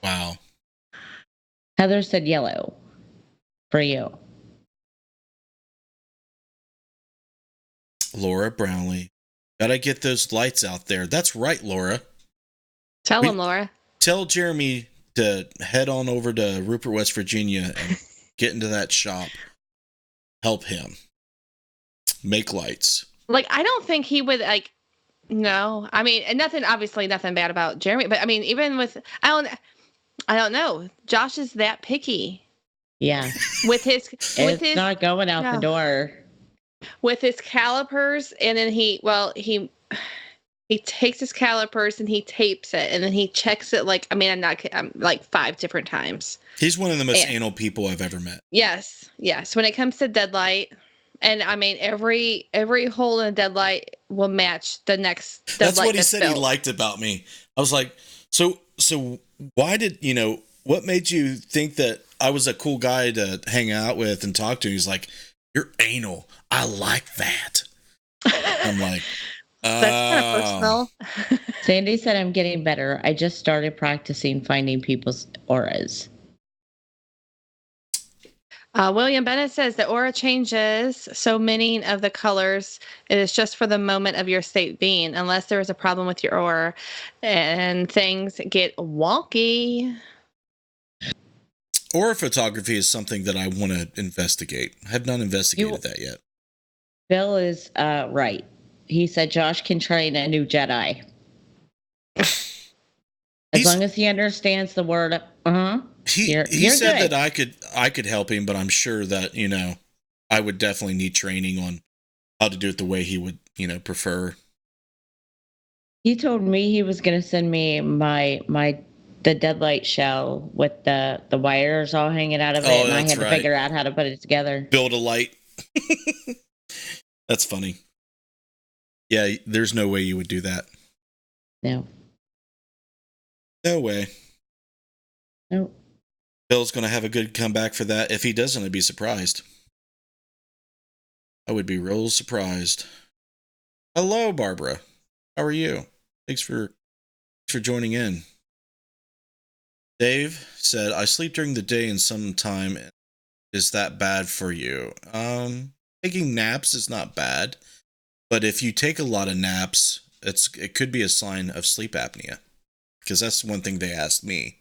Wow. Heather said yellow for you. Laura Brownlee. Gotta get those lights out there. That's right, Laura. Tell him, Laura. Tell Jeremy to head on over to Rupert, West Virginia and get into that shop. Help him. Make lights. Like, I don't think he would, like, no. I mean, and obviously nothing bad about Jeremy, but I mean, even with, I don't know. Josh is that picky. Yeah. With his It's not going out the door. With his calipers, and then he takes his calipers and he tapes it, and then he checks it like like 5 different times. He's one of the most anal people I've ever met. Yes. When it comes to deadlight, and I mean every hole in a deadlight will match the next deadlight. That's what he said he liked about me. I was like, so why did what made you think that I was a cool guy to hang out with and talk to? He's like, you're anal. I like that. I'm like, that's kind of personal. Sandy said, I'm getting better. I just started practicing finding people's auras. William Bennett says the aura changes, so many of the colors, it is just for the moment of your state being, unless there is a problem with your aura and things get wonky. Aura photography is something that I want to investigate. I have not investigated that yet. Bill is right. He said Josh can train a new Jedi. As long as he understands the word, He said good. That I could help him, but I'm sure that, I would definitely need training on how to do it the way he would, prefer. He told me he was going to send me the deadlight shell with the wires all hanging out of it, and I had to figure out how to put it together. Build a light. That's funny. Yeah, there's no way you would do that. No. No way. Nope. Bill's going to have a good comeback for that. If he doesn't, I'd be surprised. I would be real surprised. Hello, Barbara. How are you? Thanks for joining in. Dave said, I sleep during the day and sometime. Is that bad for you? Taking naps is not bad. But if you take a lot of naps, it could be a sign of sleep apnea. Because that's one thing they asked me.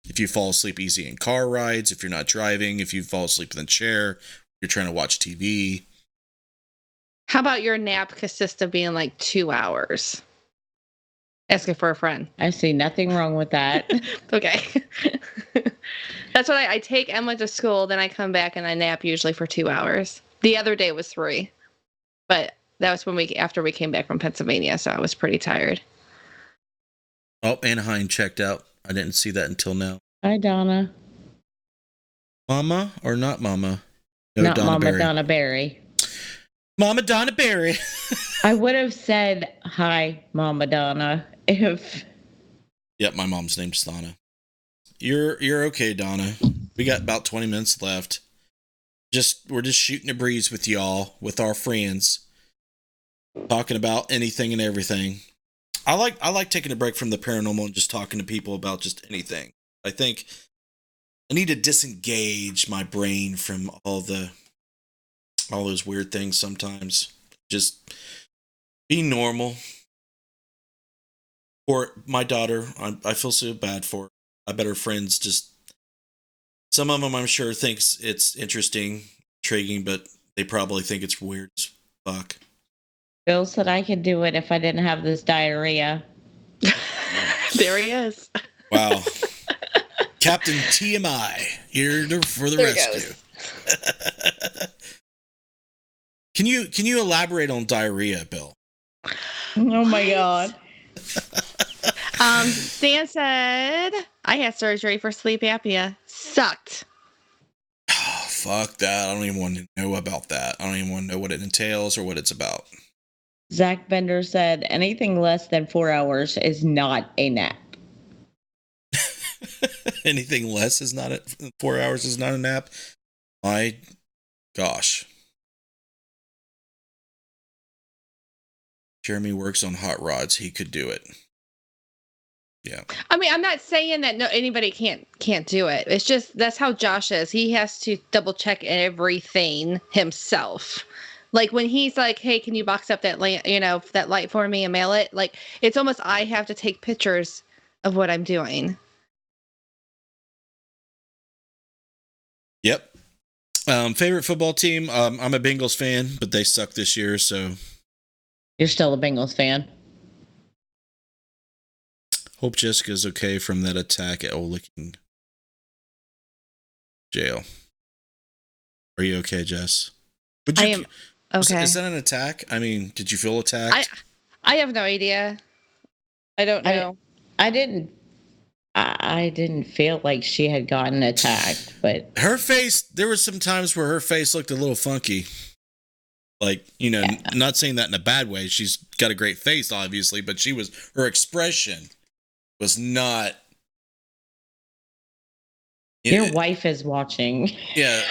If you fall asleep easy in car rides, if you're not driving, if you fall asleep in the chair, you're trying to watch TV. How about your nap consists of being like 2 hours? Asking for a friend. I see nothing wrong with that. Okay. That's what I take Emma to school, then I come back and I nap usually for 2 hours. The other day was 3. But that was after we came back from Pennsylvania, so I was pretty tired. Oh, Anaheim checked out. I didn't see that until now. Hi, Donna. Mama or not Mama? No, not Donna Mama Berry. Donna Berry. Mama Donna Berry. I would have said hi, Mama Donna, if. Yep, my mom's name's Donna. You're okay, Donna. We got about 20 minutes left. We're just shooting a breeze with y'all, with our friends, talking about anything and everything. I like taking a break from the paranormal and just talking to people about just anything. I think I need to disengage my brain from all those weird things sometimes. Just be normal. For my daughter, I feel so bad for her. I bet her friends some of them I'm sure thinks it's interesting, intriguing, but they probably think it's weird as fuck. Bill said I could do it if I didn't have this diarrhea. There he is. Wow. Captain TMI here for the rescue. Can you elaborate on diarrhea, Bill? Oh my God. Dan said I had surgery for sleep apnea. Sucked. Oh, fuck that. I don't even want to know about that. I don't even want to know what it entails or what it's about. Zach Bender said anything less than 4 hours is not a nap. Anything less is not 4 hours is not a nap. My gosh. Jeremy works on hot rods. He could do it. Yeah. I mean, I'm not saying that anybody can't do it. It's just that's how Josh is. He has to double check everything himself. Like when he's like, "Hey, can you box up that light, that light for me and mail it?" Like it's almost I have to take pictures of what I'm doing. Yep. Favorite football team? I'm a Bengals fan, but they suck this year, so. You're still a Bengals fan. Hope Jessica's okay from that attack at Old Licking Jail. Are you okay, Jess? I am okay. Is that an attack? I mean, did you feel attacked? I have no idea. I don't know. I didn't feel like she had gotten attacked, but her face, there were some times where her face looked a little funky. Like, not saying that in a bad way. She's got a great face, obviously, but her expression was not. Your wife is watching. Yeah.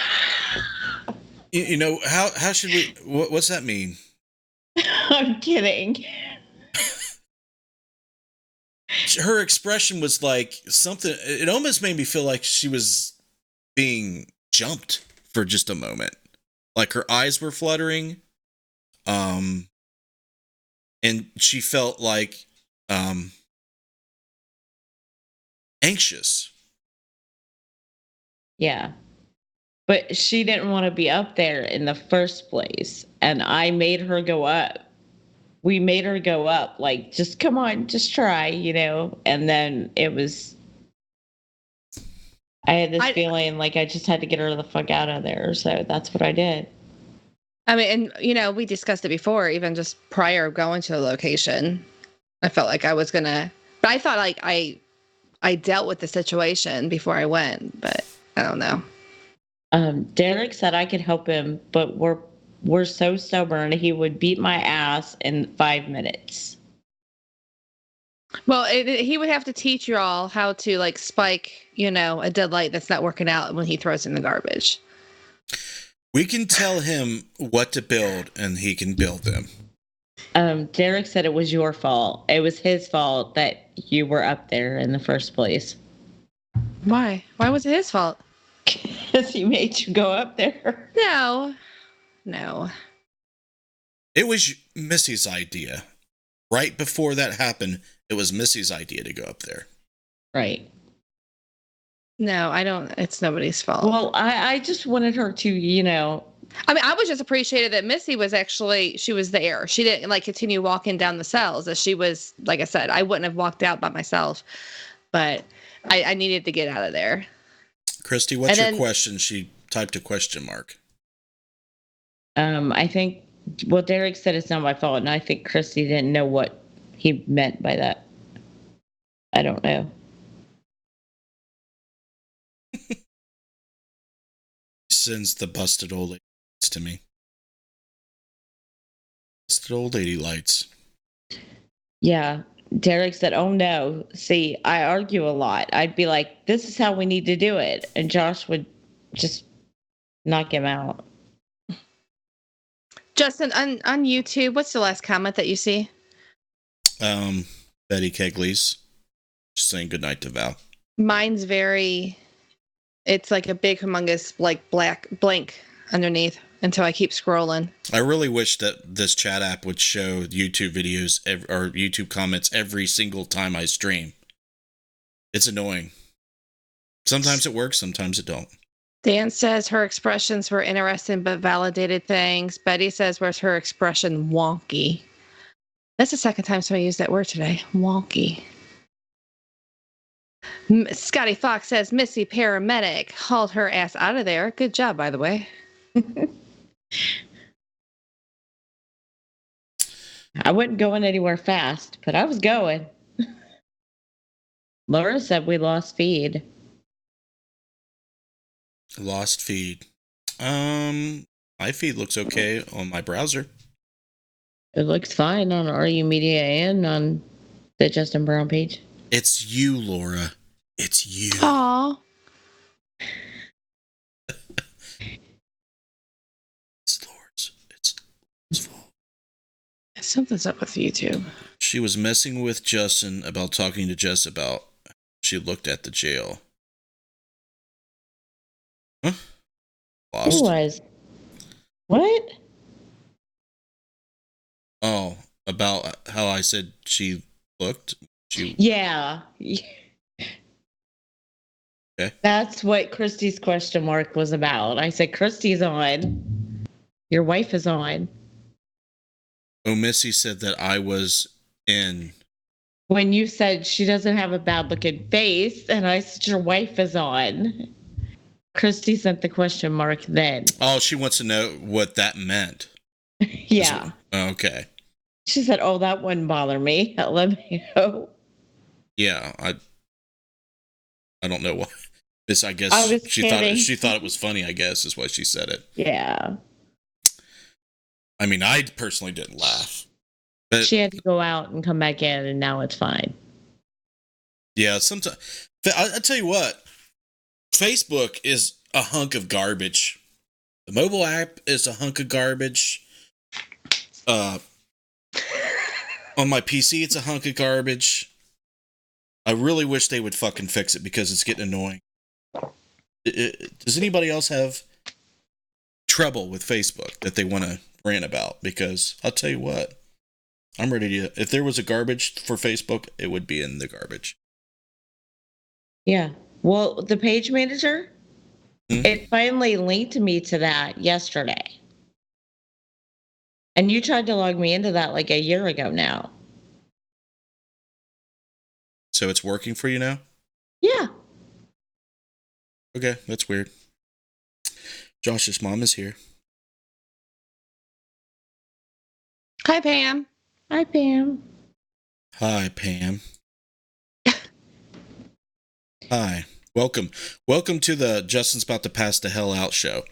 How should we, what's that mean? I'm kidding. Her expression was like something, it almost made me feel like she was being jumped for just a moment. Like her eyes were fluttering. And she felt like, anxious. Yeah. But she didn't want to be up there in the first place. And I made her go up. We made her go up, like, just come on, just try, And then I had this feeling like I just had to get her the fuck out of there. So that's what I did. I mean, and, we discussed it before, even just prior going to the location. I felt like I was going to, but I thought like I dealt with the situation before I went, but I don't know. Derek said I could help him, but we're so stubborn. He would beat my ass in 5 minutes. Well, he would have to teach you all how to like spike, a dead light that's not working out when he throws it in the garbage. We can tell him what to build and he can build them. Derek said it was your fault. It was his fault that you were up there in the first place. Why? Why was it his fault? Because he made you go up there. No. It was Missy's idea. Right before that happened, it was Missy's idea to go up there. Right. No, I don't. It's nobody's fault. Well, I just wanted her to, I mean, I was just appreciated that Missy she was there. She didn't like continue walking down the cells as she was, like I said, I wouldn't have walked out by myself, but I needed to get out of there. Christy, what's your question? She typed a question mark. I think, Derek said it's not my fault, and I think Christy didn't know what he meant by that. I don't know. Sends the busted old lady lights to me. Busted old lady lights. Yeah. Derek said, "Oh no. See, I argue a lot. I'd be like, this is how we need to do it." And Josh would just knock him out. Justin, on YouTube, what's the last comment that you see? Betty Kegley's just saying goodnight to Val. Mine's it's like a big humongous like black blank underneath until I keep scrolling. I really wish that this chat app would show YouTube videos or YouTube comments every single time I stream. It's annoying. Sometimes it works, sometimes it don't. Dan says her expressions were interesting but validated things. Betty says, where's her expression wonky? That's the second time somebody used that word today. Wonky. Scotty Fox says, Missy paramedic hauled her ass out of there. Good job, by the way. I wasn't going anywhere fast, but I was going. Laura said we lost feed. Lost feed. My feed looks okay on my browser. It looks fine on RU Media and on the Justin Brown page. It's you, Laura. It's you. Aw. Something's up with YouTube. She was messing with Justin about talking to Jess about she looked at the jail. Huh? Lost. Who was? What? Oh, about how I said she looked? Yeah. Okay. That's what Christy's question mark was about. I said, Christy's on. Your wife is on. Oh, Missy said that I was in. When you said she doesn't have a bad looking face, and I said, your wife is on. Christy sent the question mark then. Oh, she wants to know what that meant. Yeah. Okay. She said, oh, that wouldn't bother me. Let me know. Yeah, I don't know why. This, I guess, I was she thought it was funny, I guess, is why she said it. Yeah. I mean, I personally didn't laugh. But She had to go out and come back in, and now it's fine. yeah, sometimes I tell you what, Facebook is a hunk of garbage. The mobile app is a hunk of garbage. On my PC, it's a hunk of garbage. I really wish they would fucking fix it because it's getting annoying. Does anybody else have trouble with Facebook that they want to rant about? Because I'll tell you what, I'm ready to. If there was a garbage for Facebook, it would be in the garbage. Yeah. Well, the page manager, it finally linked me to that yesterday. And you tried to log me into that like a year ago now. So it's working for you now? Yeah. Okay, that's weird. Josh's mom is here. Hi, Pam. Hi, Pam. Hi, Pam. Hi. Welcome. Welcome to the Justin's About to Pass the Hell Out show.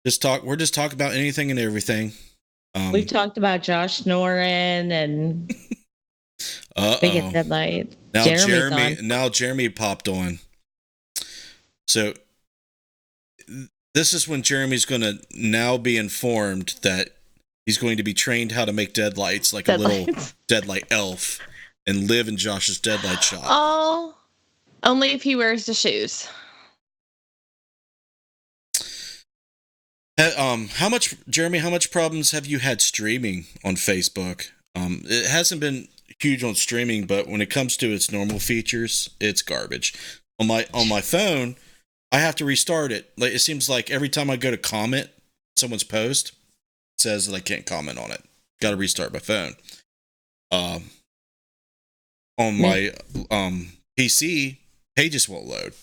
We're just talking about anything and everything. We've talked about Josh snoring and Biggest Deadlight. Now Jeremy popped on. So this is when Jeremy's going to now be informed that he's going to be trained how to make deadlights like a little deadlight elf and live in Josh's deadlight shop. Oh, only if he wears the shoes. How much problems have you had streaming on Facebook? It hasn't been huge on streaming, but when it comes to its normal features, it's garbage. On my phone, I have to restart it. Like, it seems like every time I go to comment someone's post, it says that I can't comment on it. Got to restart my phone. On my PC, pages won't load.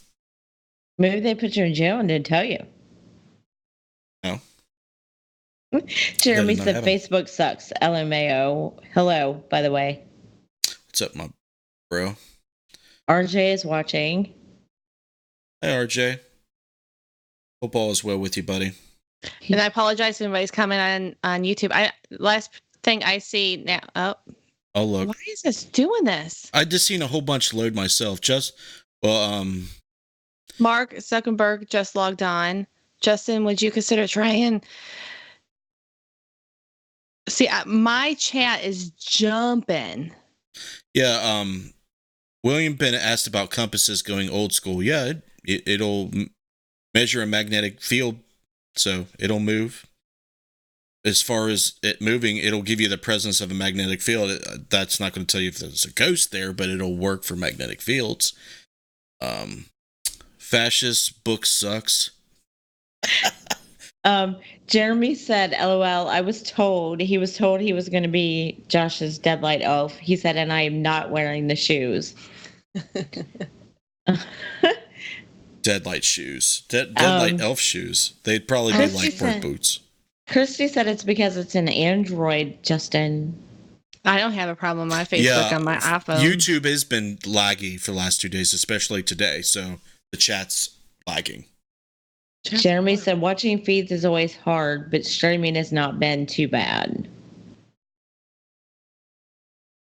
Maybe they put you in jail and didn't tell you. No. Jeremy said Facebook sucks. LMAO. Hello, by the way. What's up, my bro? RJ is watching. Hey, RJ. Hope all is well with you, buddy. And I apologize if anybody's comment on YouTube. Last thing I see now. Oh, look. Why is this doing this? I just seen a whole bunch load myself. Mark Zuckerberg just logged on. Justin, would you consider trying? See, my chat is jumping. Yeah, William Bennett asked about compasses going old school. Yeah, it'll measure a magnetic field, so it'll move. As far as it moving, it'll give you the presence of a magnetic field. That's not going to tell you if there's a ghost there, but it'll work for magnetic fields. Fascist book sucks. Jeremy said, LOL, he was told he was going to be Josh's deadlight elf. He said, and I am not wearing the shoes. Deadlight shoes. Deadlight elf shoes. They'd probably be like work boots. Christy said it's because it's an Android, Justin. I don't have a problem on my Facebook on my iPhone. YouTube has been laggy for the last 2 days, especially today. So the chat's lagging. Jeremy said watching feeds is always hard, but streaming has not been too bad.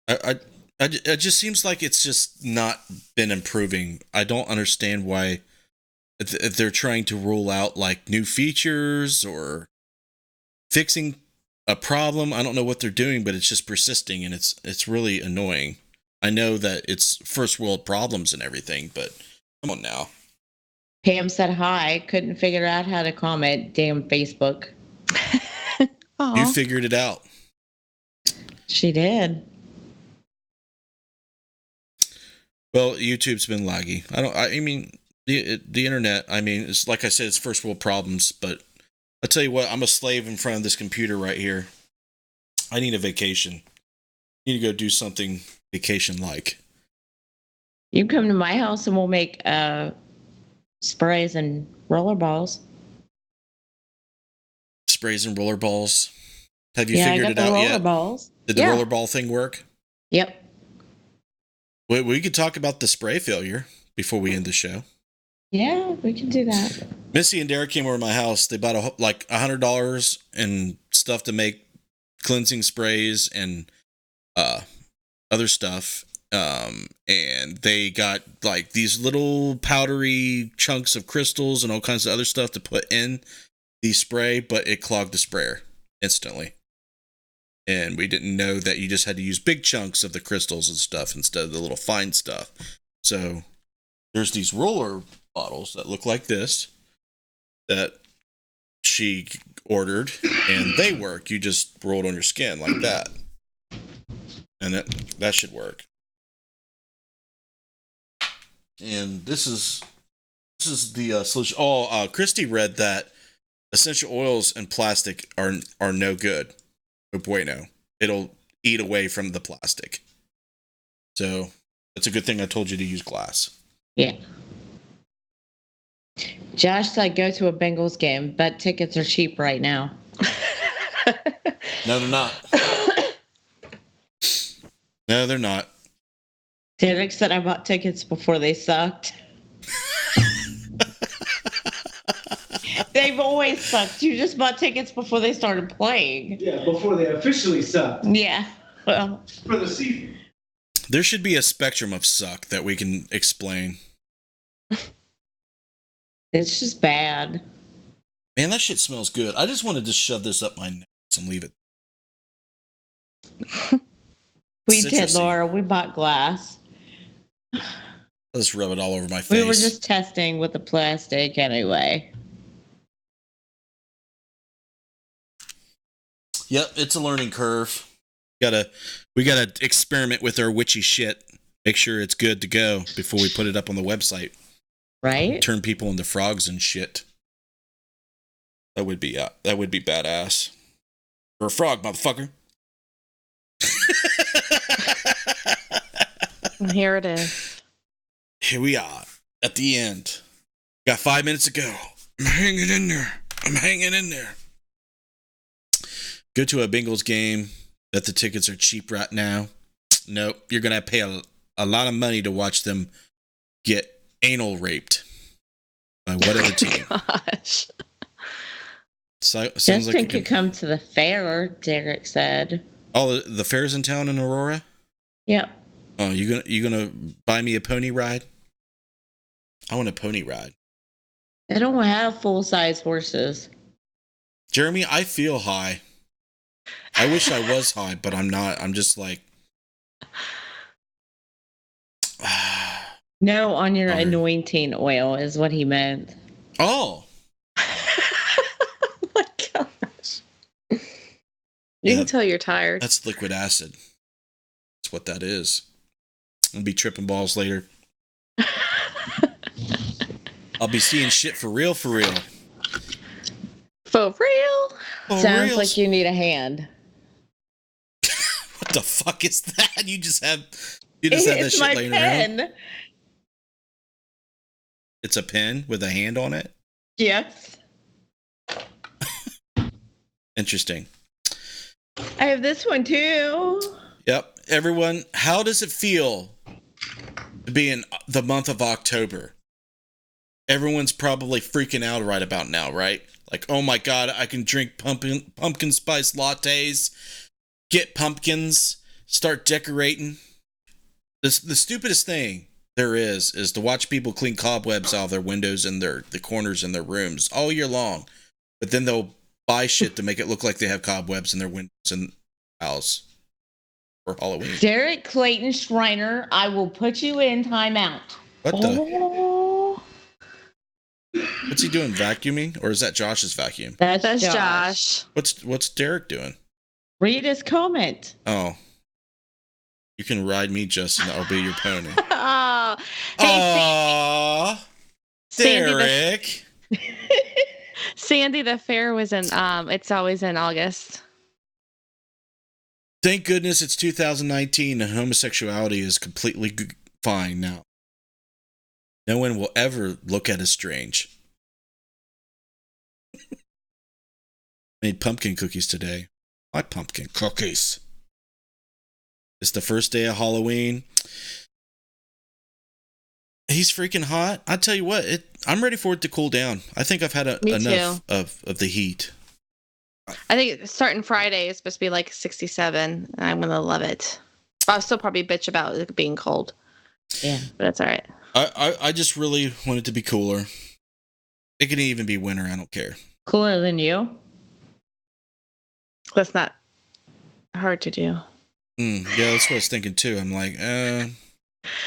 It just seems like it's just not been improving. I don't understand why if they're trying to roll out like new features or fixing a problem. I don't know what they're doing, but it's just persisting, and it's really annoying. I know that it's first world problems and everything, but come on now. Pam said hi. Couldn't figure out how to comment. Damn Facebook. You figured it out. She did. Well, YouTube's been laggy. I mean, the internet. I mean, it's like I said, it's first world problems. But I tell you what, I'm a slave in front of this computer right here. I need a vacation. I need to go do something vacation-like. You come to my house and we'll make sprays and rollerballs. Sprays and rollerballs. Have you Yeah, figured I it got out the yet? rollerballs. Did the Yeah. rollerball thing work? Yep. We could talk about the spray failure before we end the show. Yeah, we can do that. Missy and Derek came over to my house. They bought like $100 and stuff to make cleansing sprays and other stuff. And they got like these little powdery chunks of crystals and all kinds of other stuff to put in the spray, but it clogged the sprayer instantly. And we didn't know that you just had to use big chunks of the crystals and stuff instead of the little fine stuff. So there's these roller bottles that look like this that she ordered, and they work. You just roll it on your skin like that. And that should work. And this is the solution. Christy read that essential oils and plastic are no good. No bueno. It'll eat away from the plastic. So it's a good thing I told you to use glass. Yeah. Josh said go to a Bengals game, but tickets are cheap right now. No, they're not. No, they're not. Derek said I bought tickets before they sucked. They've always sucked. You just bought tickets before they started playing. Yeah, before they officially sucked. Yeah. Well, For the season. There should be a spectrum of suck that we can explain. it's just bad. Man, that shit smells good. I just wanted to shove this up my nose and leave it. We did, Citrusy. Laura. We bought glass. I'll just rub it all over my face. We were just testing with the plastic anyway. Yep, it's a learning curve. We gotta experiment with our witchy shit. Make sure it's good to go before we put it up on the website. Right? Turn people into frogs and shit. That would be badass. You're a frog, motherfucker. And here it is. Here we are at the end. Got 5 minutes to go. I'm hanging in there. Go to a Bengals game. Bet the tickets are cheap right now. Nope. You're going to pay a lot of money to watch them get anal raped by whatever team. Gosh. Sounds Justin like could come to the fair, Derek said. Oh, the fair's in town in Aurora? Yep. Oh, you gonna buy me a pony ride? I want a pony ride. They don't have full-size horses. Jeremy, I feel high. I wish I was high, but I'm not. I'm just like... No, on your anointing oil is what he meant. Oh! Oh my gosh. You can tell you're tired. That's liquid acid. That's what that is. I'll be tripping balls later. I'll be seeing shit for real. For real? Sounds reals. like you need a hand. What the fuck is that? You just have that It's shit my laying around? pen. It's a pen with a hand on it? Yes. Interesting. I have this one too. Yep. Everyone, how does it feel to be in the month of October? Everyone's probably freaking out right about now, right? Like, oh my God, I can drink pumpkin spice lattes, get pumpkins, start decorating. The stupidest thing there is to watch people clean cobwebs out of their windows and the corners in their rooms all year long. But then they'll buy shit to make it look like they have cobwebs in their windows and house for Halloween. Derek Clayton Schreiner, I will put you in timeout. What the? What's he doing? Vacuuming, or is that Josh's vacuum? That's Josh. What's Derek doing? Read his comment. Oh, you can ride me, Justin. I'll be your pony. Oh, hey, Derek. Sandy, the fair was in. It's always in August. Thank goodness it's 2019 and homosexuality is completely fine now. No one will ever look at us strange. Made pumpkin cookies today. My pumpkin cookies. It's the first day of Halloween. He's freaking hot. I tell you what, I'm ready for it to cool down. I think I've had enough of the heat. I think starting Friday is supposed to be like 67, and I'm gonna love it. But I'll still probably bitch about it being cold. Yeah, but that's all right. I just really want it to be cooler. It can even be winter. I don't care. Cooler than you? That's not hard to do. Yeah, that's what I was thinking too. I'm like,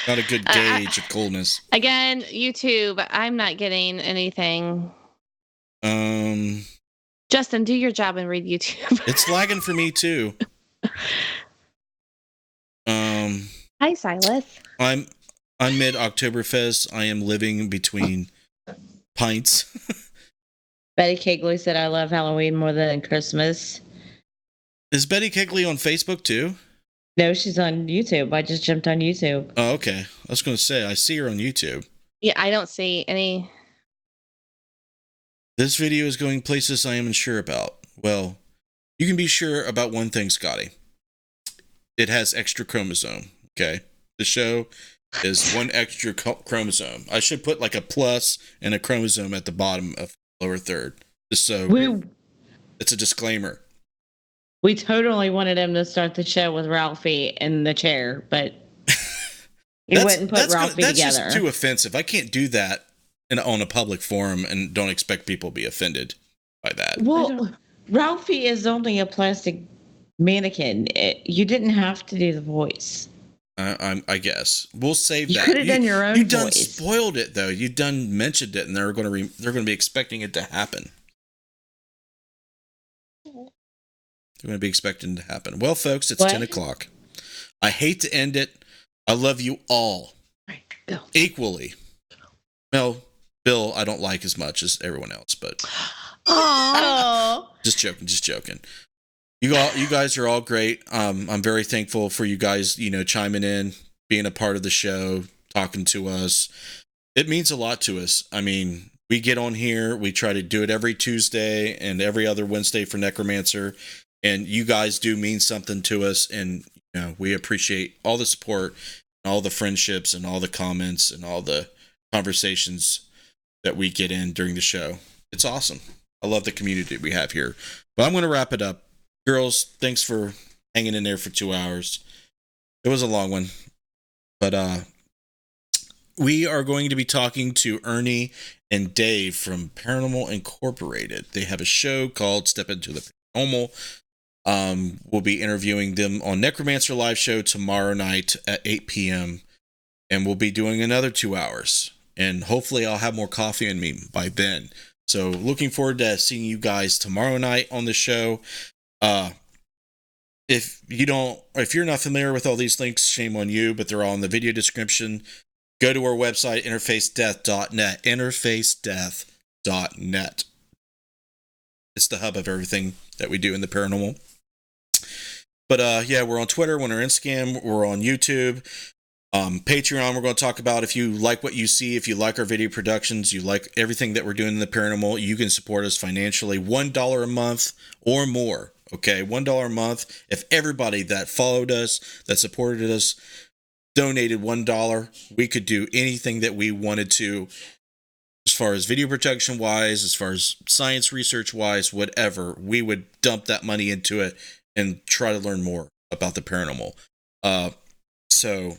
not a good gauge of coldness. Again, YouTube, I'm not getting anything. Justin, do your job and read YouTube. It's lagging for me too. Hi, Silas. I'm mid Oktoberfest. I am living between pints. Betty Kegley said, I love Halloween more than Christmas. Is Betty Kegley on Facebook too? No, she's on YouTube. I just jumped on YouTube. Oh, okay. I was going to say, I see her on YouTube. Yeah, I don't see any. This video is going places I am unsure about. Well, you can be sure about one thing, Scotty. It has extra chromosome, okay? The show is one extra chromosome. I should put like a plus and a chromosome at the bottom of the lower third. Just so it's a disclaimer. We totally wanted him to start the show with Ralphie in the chair, but he wouldn't put Ralphie together. That's just too offensive. I can't do that on a public forum and don't expect people to be offended by that. Well, Ralphie is only a plastic mannequin. You didn't have to do the voice. I guess we'll save that. You could have done your own voice. You done spoiled it though. You done mentioned it, and they're going to be expecting it to happen. They're going to be expecting it to happen. Well, folks, it's 10 o'clock. I hate to end it. I love you all equally. Well, Bill, I don't like as much as everyone else, but just joking. You guys are all great. I'm very thankful for you guys, chiming in, being a part of the show, talking to us. It means a lot to us. I mean, we get on here, we try to do it every Tuesday and every other Wednesday for Necromancer, and you guys do mean something to us, and we appreciate all the support, and all the friendships, and all the comments, and all the conversations that we get in during the show. It's awesome. I love the community we have here. But I'm going to wrap it up. Girls, thanks for hanging in there for 2 hours. It was a long one. But we are going to be talking to Ernie and Dave from Paranormal Incorporated. They have a show called Step Into the Paranormal. We'll be interviewing them on Necromancer Live Show tomorrow night at 8 p.m. And we'll be doing another 2 hours. And hopefully I'll have more coffee in me by then. So looking forward to seeing you guys tomorrow night on the show. If you're not familiar with all these links, shame on you, but they're all in the video description. Go to our website, interfacedeath.net. Interfacedeath.net. It's the hub of everything that we do in the paranormal. But we're on Twitter, we're on Instagram, we're on YouTube. Patreon, we're going to talk about if you like what you see, if you like our video productions, you like everything that we're doing in the paranormal, you can support us financially. $1 a month or more. Okay, $1 a month. If everybody that followed us, that supported us, donated $1, we could do anything that we wanted to, as far as video production wise, as far as science research wise, whatever. We would dump that money into it and try to learn more about the paranormal. So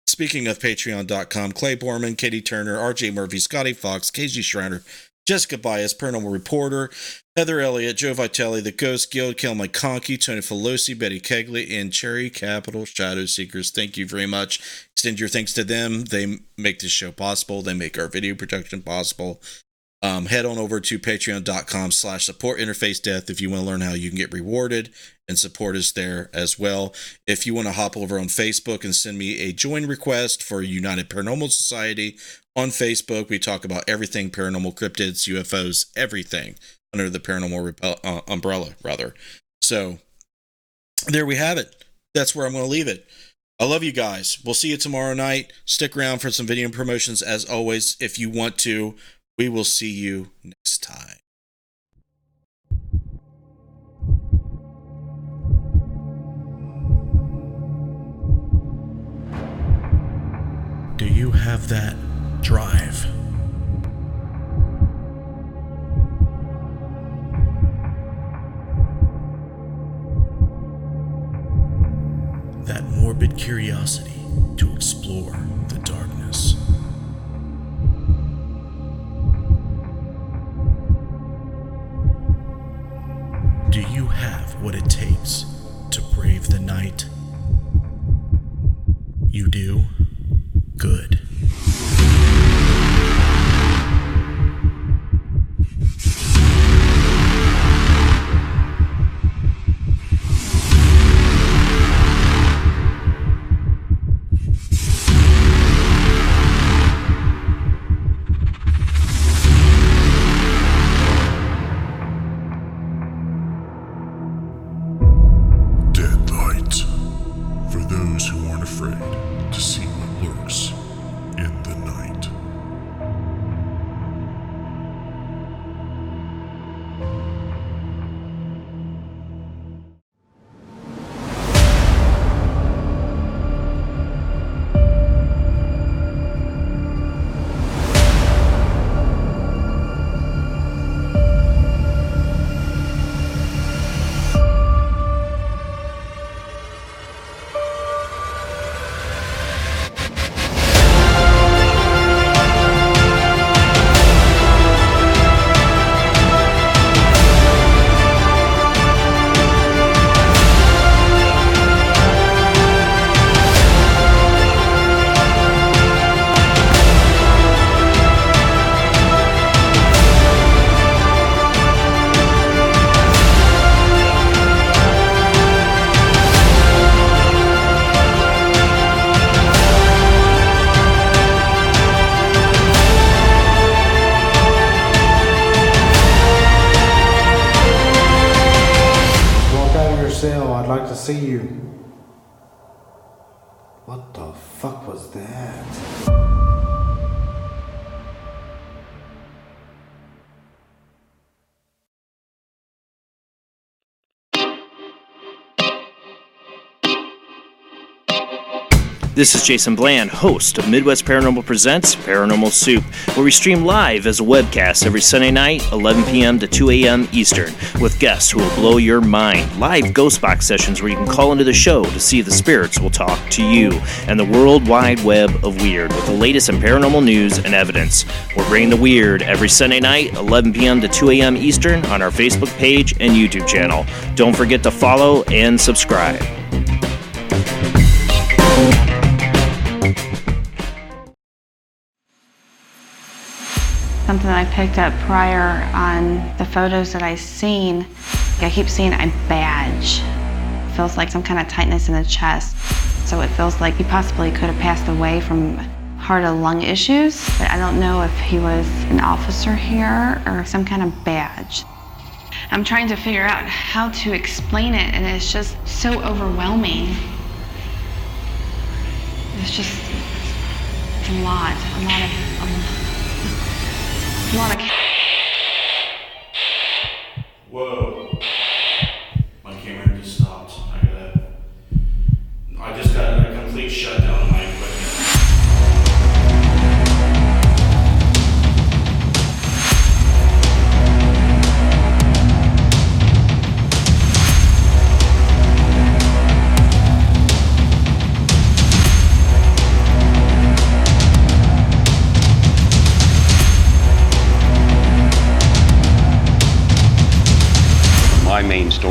speaking of patreon.com, Clay Borman, Katie Turner, RJ Murphy, Scotty Fox, KG Schreiner, Jessica Bias, Paranormal Reporter, Heather Elliott, Joe Vitelli, The Ghost Guild, Kel McConkey, Tony Felosi, Betty Kegley, and Cherry Capital Shadow Seekers. Thank you very much. Extend your thanks to them. They make this show possible. They make our video production possible. Head on over to patreon.com/support interface death if you want to learn how you can get rewarded and support us there as well. If you want to hop over on Facebook and send me a join request for United Paranormal Society on Facebook, we talk about everything paranormal, cryptids, UFOs, everything under the paranormal umbrella, rather. So there we have it. That's where I'm going to leave it. I love you guys. We'll see you tomorrow night. Stick around for some video promotions as always if you want to. We will see you next time. Do you have that drive? That morbid curiosity to explore the darkness? Do you have what it takes to brave the night? You do? Good. Dead light. For those who aren't afraid to see what lurks in the night. I'd like to see you. What the fuck was that? This is Jason Bland, host of Midwest Paranormal Presents Paranormal Soup, where we stream live as a webcast every Sunday night, 11 p.m. to 2 a.m. Eastern, with guests who will blow your mind. Live ghost box sessions where you can call into the show to see if the spirits will talk to you, and the World Wide Web of Weird with the latest in paranormal news and evidence. We're bringing the weird every Sunday night, 11 p.m. to 2 a.m. Eastern on our Facebook page and YouTube channel. Don't forget to follow and subscribe. Something I picked up prior on the photos that I seen. I keep seeing a badge. It feels like some kind of tightness in the chest. So it feels like he possibly could have passed away from heart or lung issues. But I don't know if he was an officer here or some kind of badge. I'm trying to figure out how to explain it, and it's just so overwhelming. It's just a lot of Whoa. My camera just stopped. I just got a complete shutdown of my equipment.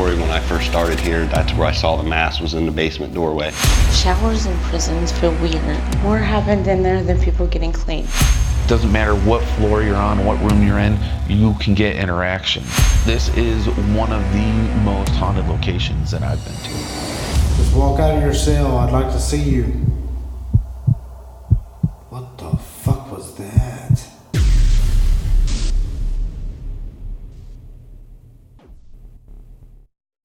story when I first started here. That's where I saw the mass, was in the basement doorway. Showers in prisons feel weird. More happened in there than people getting clean. Doesn't matter what floor you're on, what room you're in, you can get interaction. This is one of the most haunted locations that I've been to. Just walk out of your cell. I'd like to see you. What the fuck was that?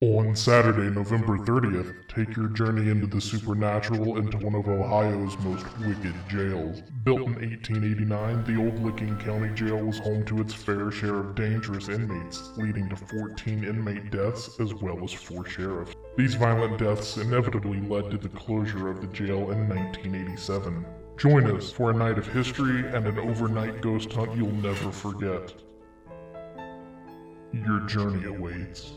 On Saturday, November 30th, take your journey into the supernatural into one of Ohio's most wicked jails. Built in 1889, the old Licking County Jail was home to its fair share of dangerous inmates, leading to 14 inmate deaths as well as 4 sheriffs. These violent deaths inevitably led to the closure of the jail in 1987. Join us for a night of history and an overnight ghost hunt you'll never forget. Your journey awaits.